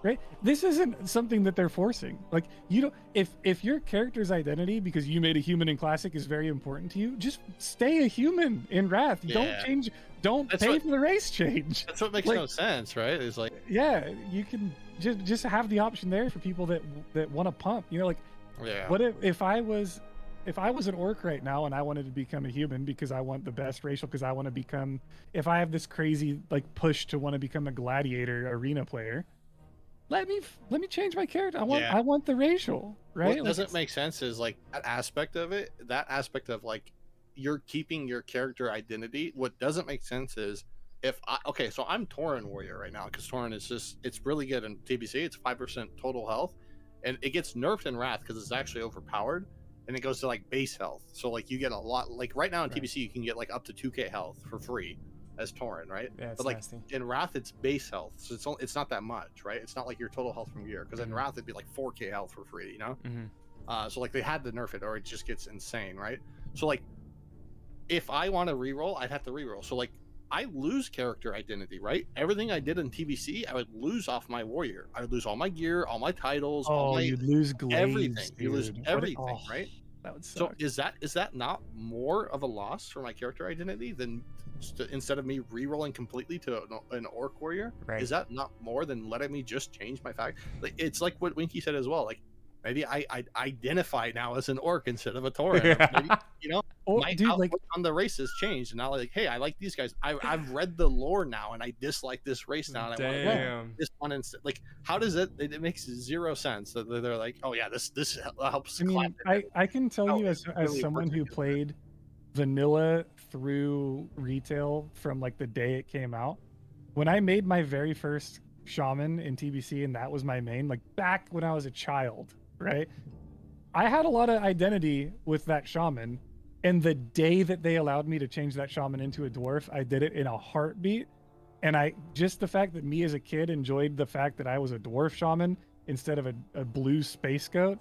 right? This isn't something that they're forcing. Like you don't, if your character's identity because you made a human in Classic is very important to you, just stay a human in Wrath. Yeah. Don't change. Don't pay for the race change. That's what makes no sense, right? It's like you can. Just have the option there for people that want to pump. You know, like, what if I was an orc right now and I wanted to become a human because I want the best racial because I want to become. If I have this crazy like push to want to become a gladiator arena player, let me change my character. I want the racial, right? What doesn't make sense is like that aspect of it. That aspect of like you're keeping your character identity. What doesn't make sense is. So I'm Tauren Warrior right now because Tauren is it's really good in TBC. It's 5% total health, and it gets nerfed in Wrath because it's actually overpowered, and it goes to like base health. So like you get a lot. Like right now in TBC, you can get like up to 2k health for free as Tauren, right? Yeah, but like nasty. In Wrath, it's base health, so it's not that much, right? It's not like your total health from gear because in Wrath it'd be like 4k health for free, you know? So like they had to nerf it, or it just gets insane, right? So like if I want to reroll, I'd have to reroll. So like. I lose character identity, right? Everything I did in TBC, I would lose off my warrior. I would lose all my gear, all my titles, you'd lose glaze, everything. Dude. You lose everything, right? That would suck. So is that not more of a loss for my character identity than instead of me re-rolling completely to an orc warrior? Right. Is that not more than letting me just change my fact? Like, it's like what Winky said as well. Like maybe I identify now as an orc instead of a Tauren. Maybe, you know, my outlook on the races changed, and now like, hey, I like these guys. I've read the lore now, and I dislike this race now, and I want this one instead. Like, how does it? It makes zero sense that they're like, oh yeah, this helps. I mean, I can tell you as someone who played vanilla through retail from like the day it came out, when I made my very first shaman in TBC, and that was my main, like back when I was a child. Right, I had a lot of identity with that shaman, and the day that they allowed me to change that shaman into a dwarf, I did it in a heartbeat. And the fact that me as a kid enjoyed the fact that I was a dwarf shaman instead of a blue space goat,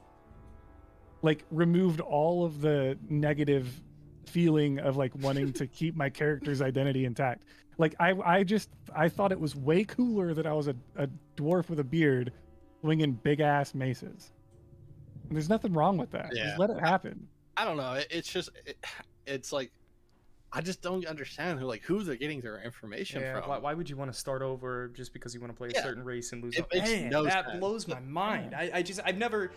like removed all of the negative feeling of like wanting to keep my character's identity intact. Like I thought it was way cooler that I was a dwarf with a beard swinging big ass maces. And there's nothing wrong with that. Yeah. Just let it happen. I don't know. It's just, it's like, I just don't understand who they're getting their information Yeah, from. why would you want to start over just because you want to play a Yeah, certain race and lose? it makes no that sense. blows my mind. I guess I've never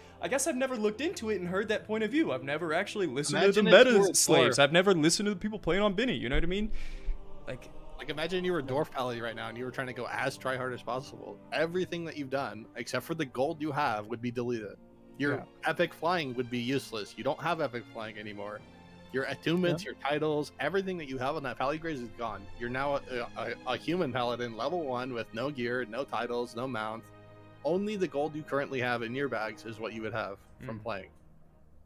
looked into it and heard that point of view. I've never actually listened to Imagine the if you were meta slaves. dwarf. I've never listened to the people playing on Binny. You know what I mean? Like, Imagine you were Dwarf Pally right now and you were trying to go as try hard as possible. Everything that you've done, except for the gold you have, would be deleted. Your epic flying would be useless. You don't have epic flying anymore. Your attunements, your titles, everything that you have on that Pally Graze is gone. You're now a human paladin, level 1, with no gear, no titles, no mount. Only the gold you currently have in your bags is what you would have from playing.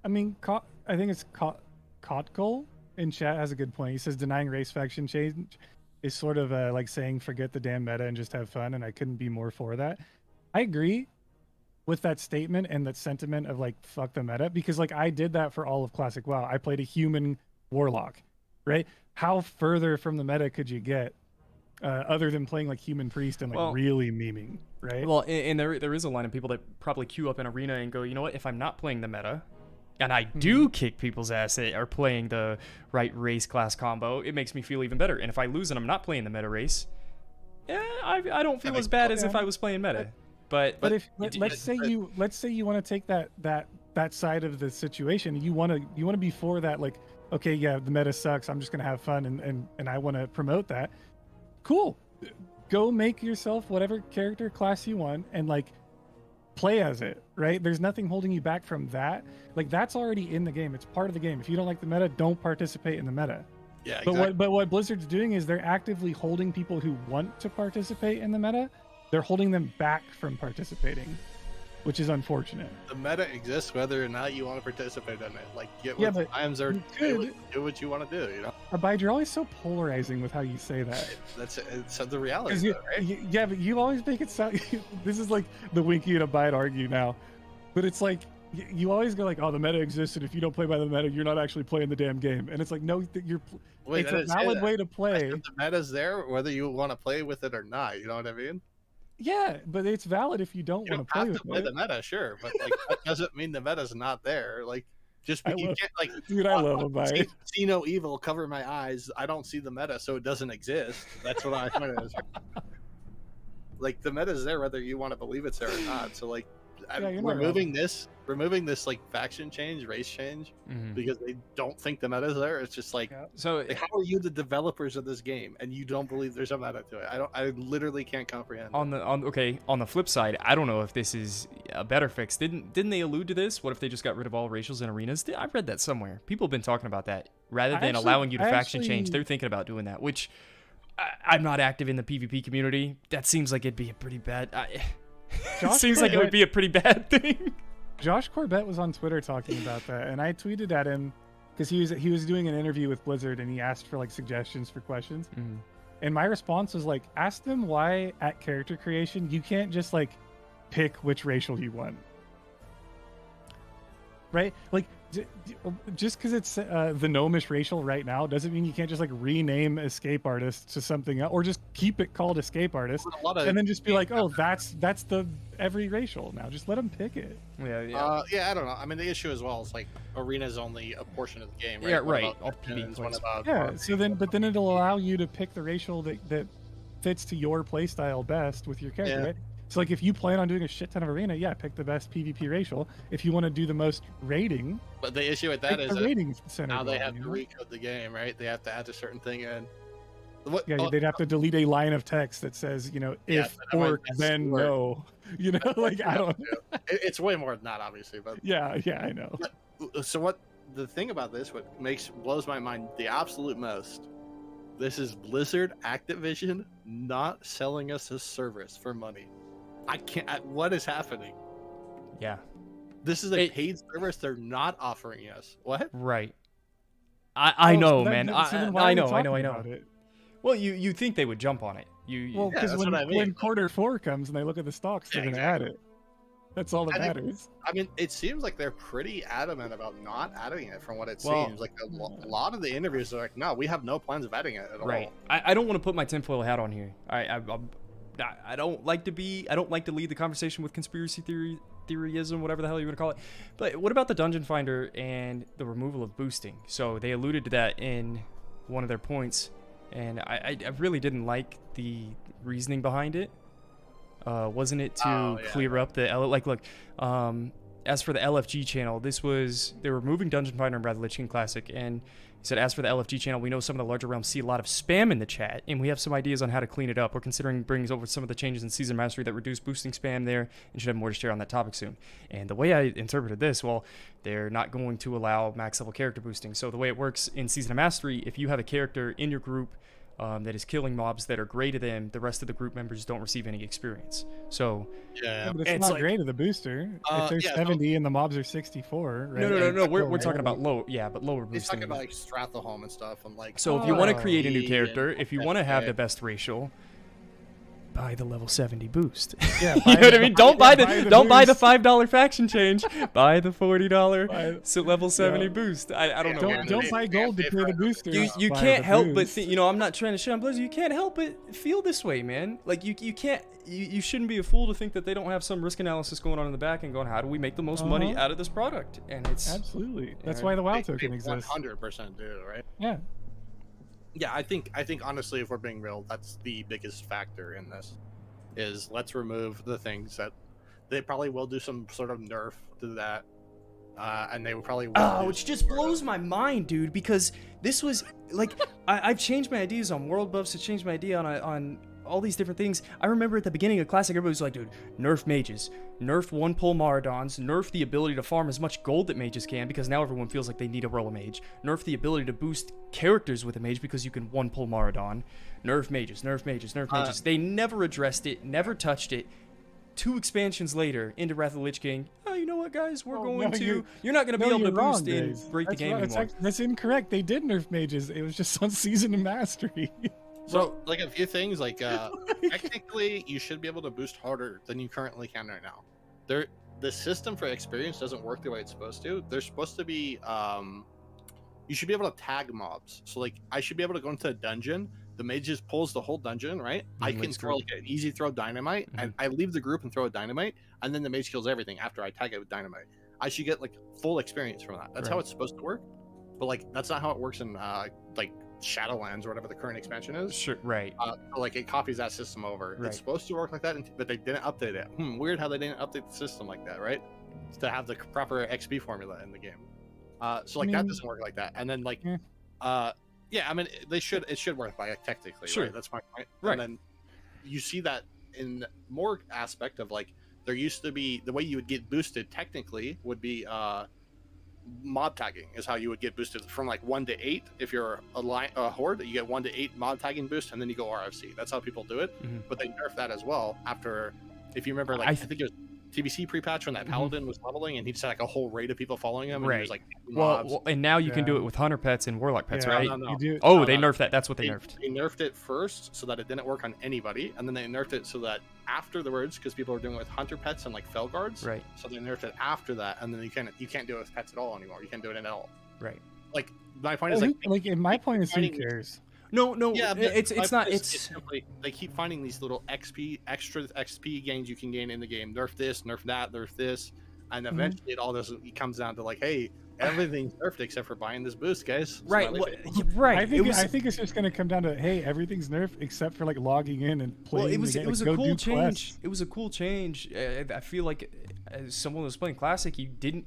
I mean, I think it's Kotgol in chat has a good point. He says denying race faction change is sort of like saying forget the damn meta and just have fun, and I couldn't be more for that. I agree with that statement and that sentiment of like fuck the meta, because like I did that for all of Classic WoW. I played a human warlock, right? How further from the meta could you get other than playing like human priest and like really memeing, right? well, and there is a line of people that probably queue up in arena and go, you know what? If I'm not playing the meta, and I do kick people's ass that are playing the right race class combo, it makes me feel even better. And if I lose and I'm not playing the meta race, I don't feel as bad as if I was playing meta. But if let's say you want to take that side of the situation, you want to be for that, like, okay, yeah, the meta sucks, I'm just gonna have fun and I want to promote that. Cool, go make yourself whatever character class you want and like play as it, right? There's nothing holding you back from that. Like that's already in the game. It's part of the game. If you don't like the meta, don't participate in the meta. Yeah, exactly. But what Blizzard's doing is they're actively holding people who want to participate in the meta. They're holding them back from participating, which is unfortunate. The meta exists whether or not you want to participate in it. Like, get with the times or do what you want to do, you know? Abide, you're always so polarizing with how you say that. It's the reality, right? Yeah, but you always make it sound... This is like the Winky and Abide argue now. But it's like, you always go like, oh, the meta exists, and if you don't play by the meta, you're not actually playing the damn game. And it's like, no, it's a valid way to play. The meta's there whether you want to play with it or not, you know what I mean? Yeah, but it's valid if you don't want to play with it. Play the meta, sure, but like that doesn't mean the meta's not there. Like, just you can't like, dude, I love Abide. See no evil, cover my eyes. I don't see the meta, so it doesn't exist. That's what I find it is. Like, the meta's there whether you want to believe it's there or not. So like, removing this like faction change, race change, because they don't think the meta's there. It's just like, so like, how are you the developers of this game and you don't believe there's a meta to it? I literally can't comprehend. On the flip side, I don't know if this is a better fix. Didn't they allude to this? What if they just got rid of all racials in arenas? I read that somewhere. People have been talking about that. Rather than allowing you to faction change, they're thinking about doing that. Which I'm not active in the PvP community. That seems like it'd be a pretty bad. It seems like it would be a pretty bad thing. Josh Corbett was on Twitter talking about that, and I tweeted at him because he was doing an interview with Blizzard, and he asked for like suggestions for questions. And my response was like, ask them why at character creation you can't just like pick which racial you want, right? Like just because it's the gnomish racial right now doesn't mean you can't just like rename escape artist to something else, or just keep it called escape artist and then just be like, oh, that's the every racial now. Just let them pick it. Yeah, I don't know. I mean, the issue as well is like arena's only a portion of the game, right? Yeah, right. So then it'll allow you to pick the racial that fits to your playstyle best with your character, right? So like if you plan on doing a shit ton of arena, pick the best PvP racial. If you want to do the most raiding, but the issue with that is now they have to recode the game, right? They have to add a certain thing in. They'd have to delete a line of text that says, if orc, then no. Like I don't. It's way more than that, obviously, but yeah, I know. So what the thing about this, what blows my mind the absolute most, this is Blizzard Activision not selling us a service for money. I can't. What is happening? Yeah, this is a paid service. They're not offering us. What? Right. I know, man. I know. Well, you think they would jump on it? Because when quarter 4 comes and they look at the stocks, they're gonna add it. That's all that matters. I mean, it seems like they're pretty adamant about not adding it. From what it seems like, a lot of the interviews are like, "No, we have no plans of adding it at all." Right. I don't want to put my tinfoil hat on here. I don't like to lead the conversation with conspiracy theoryism, whatever the hell you want to call it. But what about the Dungeon Finder and the removal of boosting? So they alluded to that in one of their points, and I really didn't like the reasoning behind it. Wasn't it to clear up the look? As for the LFG channel, they were removing Dungeon Finder and Wrath of the Lich King Classic, and he said, as for the LFG channel, we know some of the larger realms see a lot of spam in the chat, and we have some ideas on how to clean it up. We're considering bringing over some of the changes in Season Mastery that reduce boosting spam there, and should have more to share on that topic soon. And the way I interpreted this, well, they're not going to allow max level character boosting. So the way it works in Season of Mastery, if you have a character in your group that is killing mobs that are greater than the rest of the group members, don't receive any experience. So but it's not like, great of the booster. If there's 70 and the mobs are 64, right? No. We're talking about lower boosting. He's talking about like Stratholme and stuff, and like. So if you want to create a new character, if you want to have the best racial, buy the level 70 boost. Yeah, you know what I mean? Don't buy the $5 faction change. Buy the $40 level 70 boost. I don't know. Don't buy gold to play the booster. You can't help but think, I'm not trying to shit on Blizzard. You can't help but feel this way, man. Like you can't. You shouldn't be a fool to think that they don't have some risk analysis going on in the back and going, how do we make the most money out of this product? And it's absolutely. That's why the WoW token exists. 100% do, right? Yeah. Yeah, I think honestly, if we're being real, that's the biggest factor in this. Is let's remove the things that they probably will do some sort of nerf to that, and they will probably. Which just blows my mind, dude. Because this was like, I've changed my ideas on world buffs. I changed my idea on all these different things. I remember at the beginning of Classic, everybody was like, dude, nerf mages, nerf one-pull Maradons, nerf the ability to farm as much gold that mages can, because now everyone feels like they need to roll a mage, nerf the ability to boost characters with a mage because you can one-pull Maradon, nerf mages. They never addressed it, never touched it. 2 expansions later, into Wrath of the Lich King, you know what, guys, you're not going to be able to boost and break the game anymore. That's incorrect. They did nerf mages. It was just on Season of Mastery. So, like a few things, like technically, you should be able to boost harder than you currently can right now. The system for experience doesn't work the way it's supposed to. There's supposed to be, you should be able to tag mobs. So, like, I should be able to go into a dungeon. The mage just pulls the whole dungeon, right? I can throw like an easy throw dynamite, and I leave the group and throw a dynamite, and then the mage kills everything after I tag it with dynamite. I should get like full experience from that. That's how it's supposed to work. But like, that's not how it works in like Shadowlands or whatever the current expansion is. Sure, right. Like it copies that system over. Right. It's supposed to work like that, but they didn't update it. Weird how they didn't update the system like that, right? To have the proper XP formula in the game. So like that doesn't work like that. And then like, yeah, I mean it should work like technically. Sure, right? That's my point. Right. And then you see that in more aspect of like there used to be the way you would get boosted technically would be mob tagging is how you would get boosted from like 1 to 8. If you're a horde, you get 1 to 8 mob tagging boost, and then you go RFC. That's how people do it. But they nerfed that as well after, if you remember, like I think it was TBC pre-patch when that paladin was leveling, and he just had like a whole raid of people following him. And he was like, well, and now you can do it with hunter pets and warlock pets, right? No. They nerfed that. That's what they nerfed. They nerfed it first so that it didn't work on anybody, and then they nerfed it so that afterwards, because people were doing it with hunter pets and like fel guards, right? So they nerfed it after that, and then you can't do it with pets at all anymore. You can't do it at all, right? Like my point is my point is who cares? No, yeah, it's not. It's simply they keep finding these little extra XP gains you can gain in the game. Nerf this, nerf that, nerf this, and eventually it comes down to like, hey, everything's nerfed except for buying this boost, guys. Right, right. I think it's just going to come down to, hey, everything's nerfed except for like logging in and playing. It was a cool change. It was a cool change. I feel like as someone was playing Classic, dude.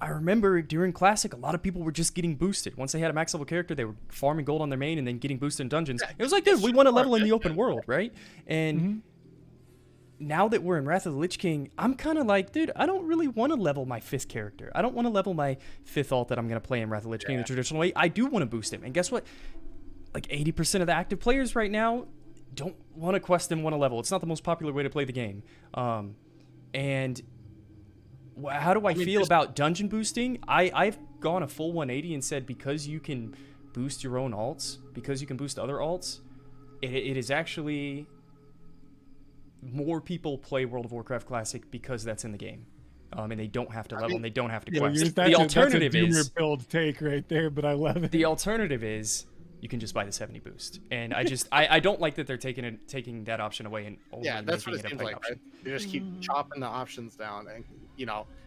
I remember during Classic, a lot of people were just getting boosted. Once they had a max level character, they were farming gold on their main and then getting boosted in dungeons. It was like, dude, we want to level in the open world, right? And now that we're in Wrath of the Lich King, I'm kind of like, dude, I don't really want to level my 5th character. I don't want to level my 5th alt that I'm going to play in Wrath of the Lich King the traditional way. I do want to boost him. And guess what? Like 80% of the active players right now don't want to quest and want to level. It's not the most popular way to play the game. And how do I feel about dungeon boosting? I've gone a full 180 and said because you can boost your own alts, because you can boost other alts, it is actually more people play World of Warcraft Classic because that's in the game. And they don't have to level and they don't have to quest. The alternative is build take right there, but I love it. The alternative is you can just buy the 70 boost. And I don't like that they're taking that option away and only that's what making it it a seems pay like. option. Right? They just keep chopping the options down, and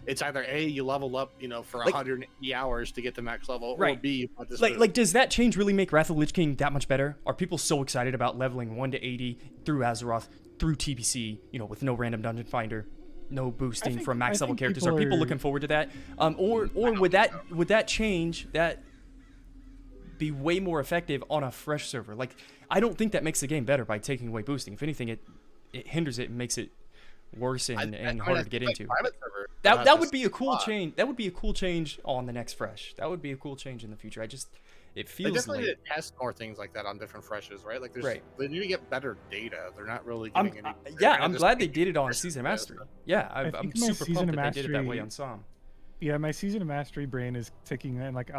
it's either A, you level up, for Like- 180 hours to get to max level, or Right. B, you put this Like, does that change really make Wrath of the Lich King that much better? Are people so excited about leveling 1 to 80 through Azeroth, through TBC, with no random dungeon finder, no boosting from max level characters? Are people looking forward to that? Or would that change that be way more effective on a fresh server? Like, I don't think that makes the game better by taking away boosting. If anything, it hinders it and makes it worse and harder to get into. That would be a cool change. That would be a cool change on the next fresh. That would be a cool change in the future. It feels they definitely like need to test more things like that on different freshes, right? Like, Right. they need to get better data. They're not really getting any. I'm glad they did it on Season of Mastery. Yeah, I'm think my super Season pumped of that they did it that way Mastery- on Psalm. Yeah, my Season of Mastery brain is ticking, and like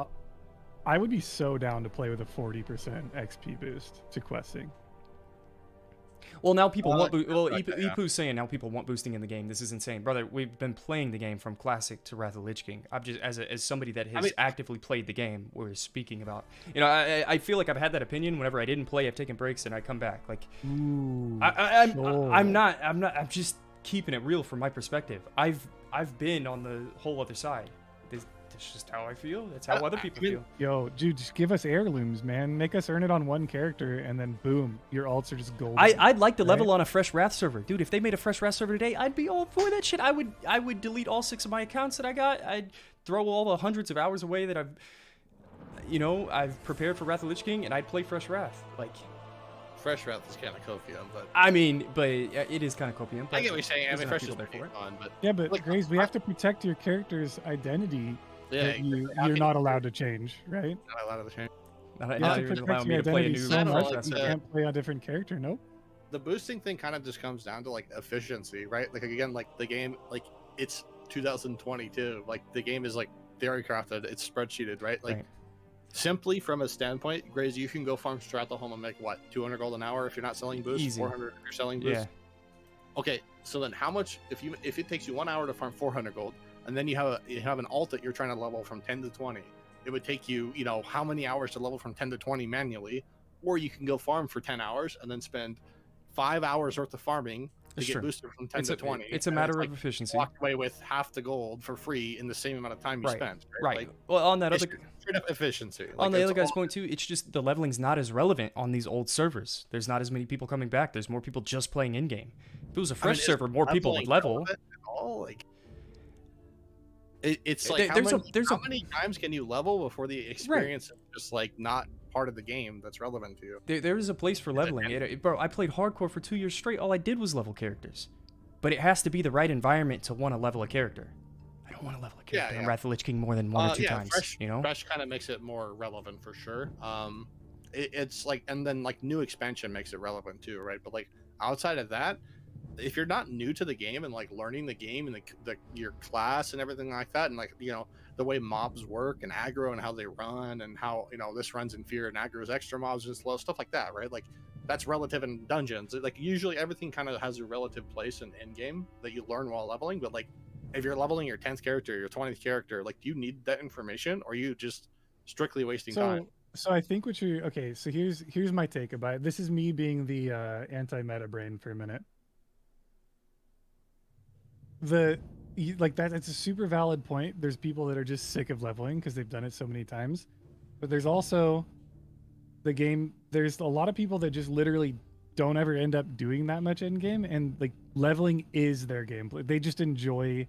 I would be so down to play with a 40% XP boost to questing. Well, now people want. Well, like that, yeah. Ipu's saying now people want boosting in the game. This is insane, brother. We've been playing the game from Classic to Wrath of the Lich King. I'm just as somebody that has actively played the game. We're speaking about. I feel like I've had that opinion. Whenever I didn't play, I've taken breaks and I come back. Like, Ooh, I'm not. I'm just keeping it real from my perspective. I've been on the whole other side. That's just how I feel. That's how other people feel. Yo, dude, just give us heirlooms, man. Make us earn it on one character, and then boom, your alts are just golden. I'd like to level on a fresh Wrath server, dude. If they made a fresh Wrath server today, I'd be all for that shit. I would delete all 6 of my accounts that I got. I'd throw all the hundreds of hours away that I've prepared for Wrath of the Lich King, and I'd play fresh Wrath. Like, Fresh Wrath is kind of copium, but I mean, but it is kind of copium. I get what you're saying. I mean, fresh fresh is there for it. fun, but yeah, but like, Grace, we have to protect your character's identity. That you're not allowed to change, right? Not allowed to change. Not even allowing me to play a new so much fresh that Wrath you server. can't play a different character. Nope. The boosting thing kind of just comes down to like efficiency, right? Like, again, like the game, like it's 2022. Like, the game is like theory crafted. It's spreadsheeted, right? Like, Right. simply from a standpoint, Graze, you can go farm Stratholme and make what, 200 gold an hour if you're not selling boost, Easy. 400 if you're selling boost. Yeah. Okay, so then how much if it takes you 1 hour to farm 400 gold, and then you have an alt that you're trying to level from 10 to 20, it would take you how many hours to level from 10 to 20 manually, or you can go farm for 10 hours and then spend 5 hours worth of farming to It's get true. boosted from 10 to 20. It's a and matter like of efficiency. walk away with half the gold for free in the same amount of time you Right. spent. Right. Like, Well, on that it's other. straight up efficiency. On Like, the it's other guy's all- point too, it's just the leveling's not as relevant on these old servers. There's not as many people coming back. There's more people just playing in game. If it was a fresh is server, more people would leveling level. relevant at all? Like, it's like There's how a many times can you level before the experience is just like not part of the game that's relevant to you? There is a place for leveling. Bro, I played hardcore for 2 years straight. All I did was level characters, but it has to be the right environment to want to level a character. I don't want to level a character in Wrath of the Lich King more than one or two times. Fresh kind of makes it more relevant for sure. It's like, and then like new expansion makes it relevant too, right? But like outside of that, if you're not new to the game and like learning the game and your class and everything like that, and like the way mobs work and aggro and how they run and how this runs in fear and aggro's extra mobs and slow stuff like that, right? Like that's relative in dungeons. Like usually everything kind of has a relative place in end game that you learn while leveling, but like if you're leveling your 10th character, your 20th character, like do you need that information or are you just strictly wasting time? So I think what you're okay. So here's my take about it. This is me being the anti-meta brain for a minute. It's a super valid point. There's people that are just sick of leveling because they've done it so many times, but there's also the game. There's a lot of people that just literally don't ever end up doing that much in game, and like leveling is their gameplay. They just enjoy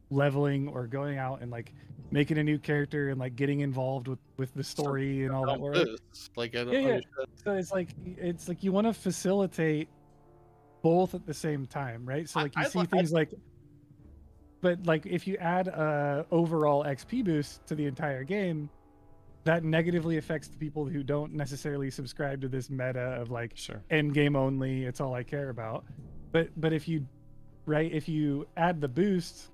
leveling or going out and like making a new character and like getting involved with the story and all that work. Like So it's like you want to facilitate both at the same time, right? So like you see things like, but like if you add a overall XP boost to the entire game, that negatively affects the people who don't necessarily subscribe to this meta of like end game only, it's all I care about. But if you add the boost,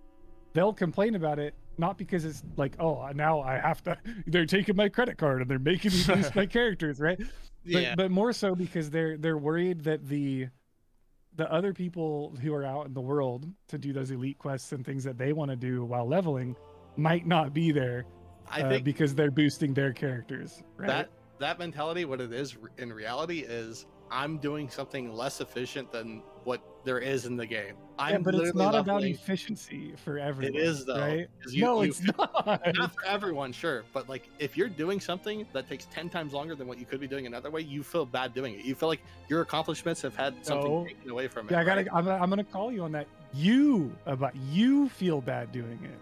they'll complain about it, not because it's like, oh, now I have to, they're taking my credit card and they're making me boost my characters, right? But more so because they're worried that the other people who are out in the world to do those elite quests and things that they want to do while leveling might not be there. I think because they're boosting their characters, right? that mentality, what it is in reality is I'm doing something less efficient than what there is in the game. But it's not about efficiency for everyone. It is though, right? It's not. Not for everyone, sure, but like if you're doing something that takes 10 times longer than what you could be doing another way, you feel bad doing it. You feel like your accomplishments have had something taken away from it. Yeah, I'm gonna call you on that. You feel bad doing it.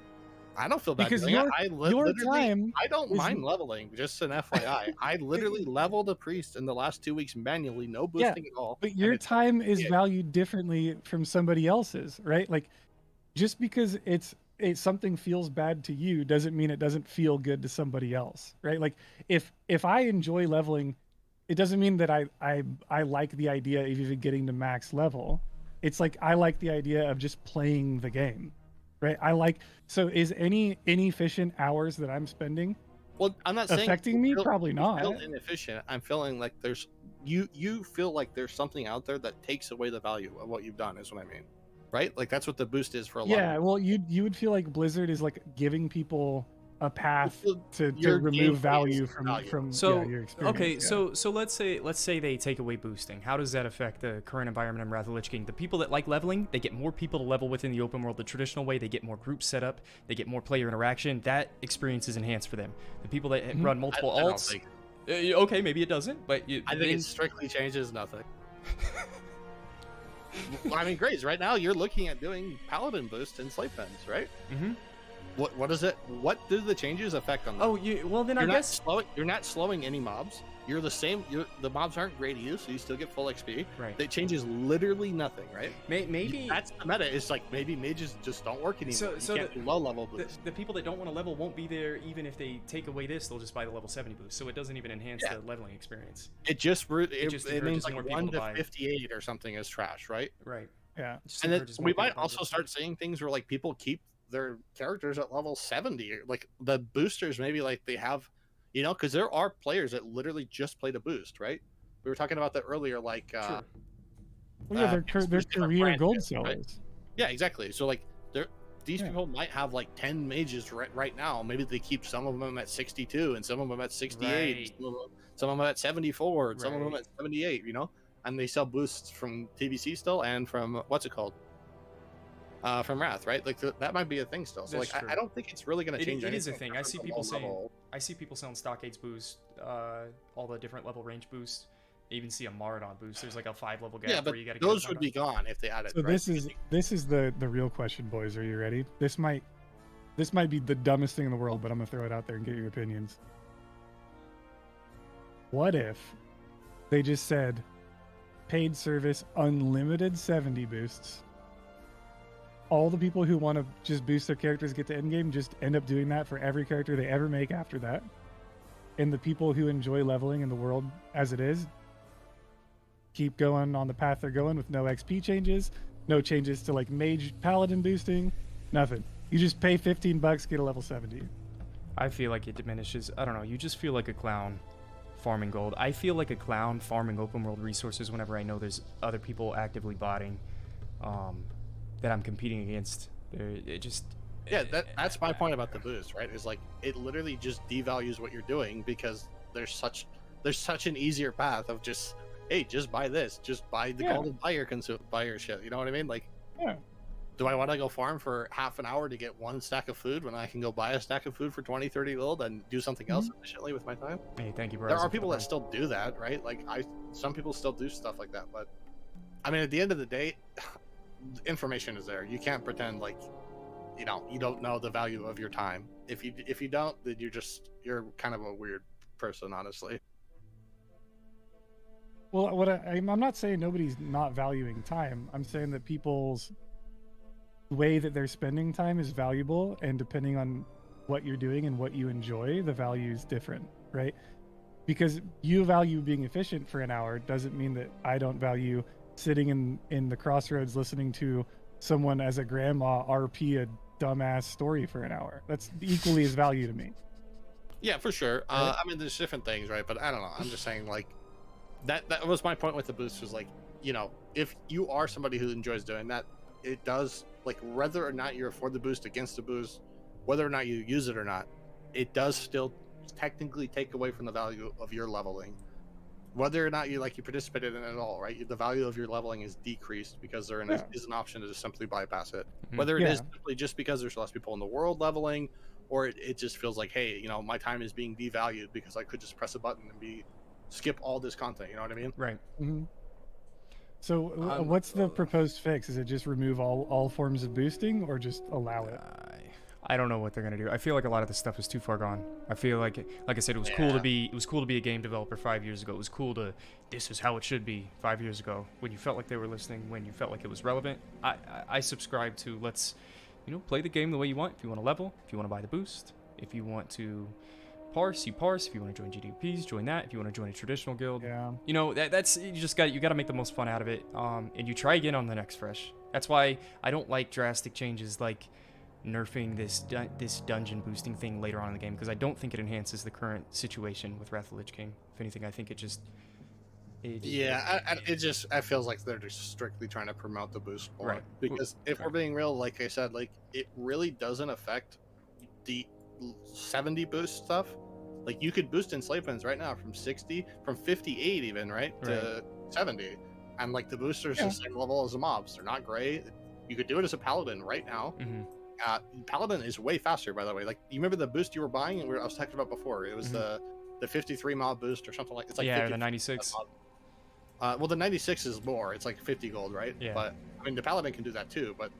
I don't feel bad because doing it. I don't mind leveling. Just an FYI, I literally leveled a priest in the last 2 weeks manually, no boosting at all. But your time is valued differently from somebody else's, right? Like, just because it's something feels bad to you doesn't mean it doesn't feel good to somebody else, right? Like, if I enjoy leveling, it doesn't mean that I like the idea of even getting to max level. It's like I like the idea of just playing the game. Right. So is any inefficient hours that I'm spending I'm not saying affecting me? Probably not. I feel inefficient. I'm feeling like there's you feel like there's something out there that takes away the value of what you've done is what I mean. Right? Like that's what the boost is for a lot. Yeah, well you would feel like Blizzard is like giving people a path to remove value from your experience. Okay, so let's say they take away boosting. How does that affect the current environment in Wrath of the Lich King? The people that like leveling, they get more people to level within the open world the traditional way. They get more groups set up. They get more player interaction. That experience is enhanced for them. The people that run multiple alts. Okay, maybe it doesn't, but I think it strictly changes nothing. I mean, Grace, right now you're looking at doing paladin boost and slave pens, right? Mm-hmm. What is it? What do the changes affect on that? Oh, I guess you're not slowing any mobs. You're the same. The mobs aren't great to you, so you still get full XP. Right. It changes literally nothing, right? Maybe that's the meta. It's like maybe mages just don't work anymore. So you can't do low level boost. The people that don't want to level won't be there even if they take away this. They'll just buy the level 70 boost. So it doesn't even enhance the leveling experience. It means like 1 to 58 or something is trash, right? Right. Yeah. And then we might also start seeing things where like people keep their characters at level 70, like the boosters maybe like they have, because there are players that literally just play the boost, right? We were talking about that earlier, like sure. They're career gold sellers, right? Yeah, exactly. So like these people might have like 10 mages right now. Maybe they keep some of them at 62 and some of them at 68, right. some of them at 74, and some of them at 78, and they sell boosts from TBC still and from what's it called? From Wrath, right? Like that might be a thing still. So That's like I don't think it's really going to change. It is a thing. I see people selling Stockades boost, all the different level range boosts. I even see a Maradon boost. There's like a 5-level gap. Yeah, but where you gotta those would be gone if they added. So this is the real question, boys. Are you ready? This might be the dumbest thing in the world, but I'm gonna throw it out there and get your opinions. What if they just said paid service unlimited 70 boosts? All the people who want to just boost their characters, get to endgame, just end up doing that for every character they ever make after that. And the people who enjoy leveling in the world as it is, keep going on the path they're going with no XP changes, no changes to like mage paladin boosting, nothing. You just pay $15, get a level 70. I feel like it diminishes. I don't know. You just feel like a clown farming gold. I feel like a clown farming open world resources whenever I know there's other people actively botting. That I'm competing against. That's my point about the boost, right? Is like it literally just devalues what you're doing because there's such an easier path of just buy this, just buy the golden buyer shit. You know what I mean? Like, do I want to go farm for half an hour to get one stack of food when I can go buy a stack of food for 20-30 gold and do something else efficiently with my time? Hey, thank you, bro. There are people that still do that, right? Like some people still do stuff like that, but I mean, at the end of the day. Information is there. You can't pretend like you don't know the value of your time. If you don't, then you're kind of a weird person, honestly. Well, I'm not saying nobody's not valuing time. I'm saying that people's way that they're spending time is valuable, and depending on what you're doing and what you enjoy, the value is different, right? Because you value being efficient for an hour doesn't mean that I don't value sitting in the crossroads listening to someone as a grandma RP a dumbass story for an hour. That's equally as value to me. Yeah, for sure. Right? I mean, there's different things, right? But I don't know. I'm just saying, like, that was my point with the boost was like, if you are somebody who enjoys doing that, it does, like, whether or not you afford the boost against the boost, whether or not you use it or not, it does still technically take away from the value of your leveling. Whether or not you participated in it at all, right? The value of your leveling is decreased because there is an option to just simply bypass it. Whether it is simply just because there's less people in the world leveling, or it just feels like, hey, you know, my time is being devalued because I could just press a button and skip all this content. You know what I mean? Right. So what's the proposed fix? Is it just remove all forms of boosting, or just allow it? I don't know what they're gonna do. I feel like a lot of this stuff is too far gone. I feel like I said, it was cool to be a game developer 5 years ago. It was cool to, this is how it should be 5 years ago, when you felt like they were listening, when you felt like it was relevant. I subscribe to, let's, you know, play the game the way you want. If you want to level, if you want to buy the boost, if you want to parse, you parse. If you want to join GDKPs, join that. If you want to join a traditional guild, you know, that's you got to make the most fun out of it. And you try again on the next fresh. That's why I don't like drastic changes like nerfing this dungeon boosting thing later on in the game, because I don't think it enhances the current situation with Wrath of the Lich King. If anything, I think it feels like they're just strictly trying to promote the boost more. Right. Because if we're being real, like I said, like it really doesn't affect the 70 boost stuff. Like you could boost enslavements right now from 58 even, right, to 70, and like the boosters the same level as the mobs. They're not great. You could do it as a paladin right now. Paladin is way faster, by the way. Like, you remember the boost you were buying, and I was talking about before? It was the 53 mob boost or something like. It's like the 96. Well, the 96 is more. It's like 50 gold, right? Yeah. But I mean, the paladin can do that too. But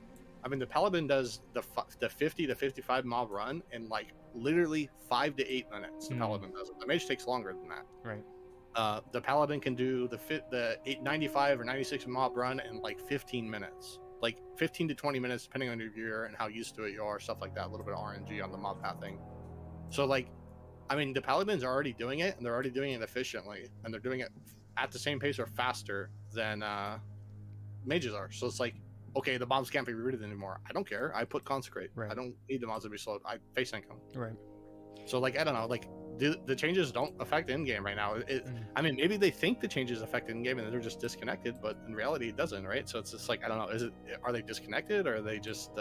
I mean, the paladin does the 50 to 55 mob run in like literally 5 to 8 minutes. The paladin does it. The mage takes longer than that. Right. The paladin can do the 95 or 96 mob run in like 15 minutes. Like 15 to 20 minutes, depending on your gear and how used to it you are, stuff like that. A little bit of RNG on the mob pathing. So, like, I mean, the paladins are already doing it, and they're already doing it efficiently, and they're doing it at the same pace or faster than mages are. So it's like, okay, the mobs can't be rooted anymore. I don't care. I put consecrate. Right. I don't need the mobs to be slowed. I face income. Right. So, like, I don't know, like, the changes don't affect in-game right now. I mean, maybe they think the changes affect in-game and they're just disconnected, but in reality it doesn't, right? So it's just like, I don't know, are they disconnected, or are they just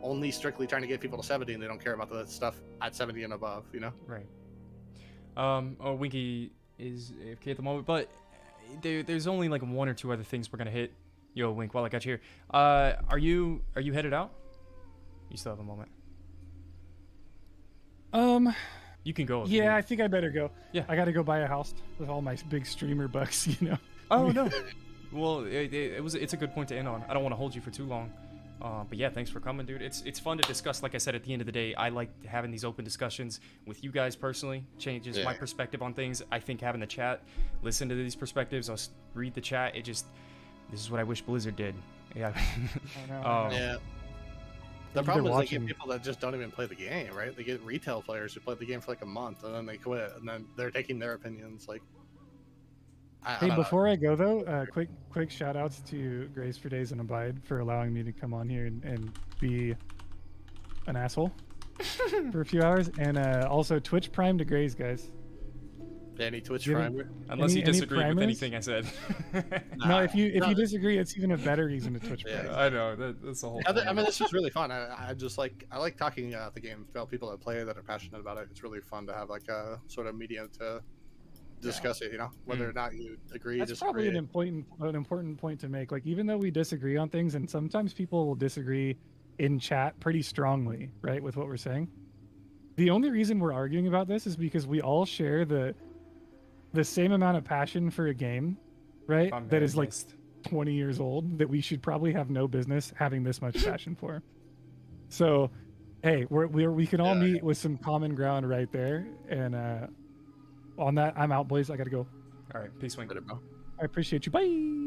only strictly trying to get people to 70 and they don't care about the stuff at 70 and above, you know? Right. Winky is AFK at the moment, but there's only like 1 or 2 other things we're gonna hit. Yo, Wink, while I got you here, are you headed out? You still have a moment. You can go. Yeah, I think I better go. Yeah, I got to go buy a house with all my big streamer bucks, you know. Oh no. Well, it's a good point to end on. I don't want to hold you for too long. But yeah, thanks for coming, dude. It's fun to discuss. Like I said, at the end of the day, I like having these open discussions with you guys personally. Changes my perspective on things. I think having the chat, listen to these perspectives, I'll read the chat. This is what I wish Blizzard did. Yeah. I know. Yeah. The problem is they get people that just don't even play the game, right? They get retail players who play the game for like a month and then they quit, and then they're taking their opinions. Like, hey, before I go though, quick shout outs to Grace for Days and Abide for allowing me to come on here and be an asshole for a few hours, and also Twitch Prime to Grace, guys. Any Twitch Prime? Unless you disagree with anything I said. No, if you disagree, it's even a better reason to Twitch Prime. I know that's the whole. I mean, this was really fun. I like talking about the game about people that play that are passionate about it. It's really fun to have like a sort of medium to discuss it. You know, whether or not you agree. That's probably an important point to make. Like, even though we disagree on things, and sometimes people will disagree in chat pretty strongly, right, with what we're saying. The only reason we're arguing about this is because we all share the same amount of passion for a game, right? That is like 20 years old, that we should probably have no business having this much passion for. So, hey, we can all meet with some common ground right there. And on that, I'm out, boys. I gotta go. All right, peace, Wink. I appreciate you. Bye.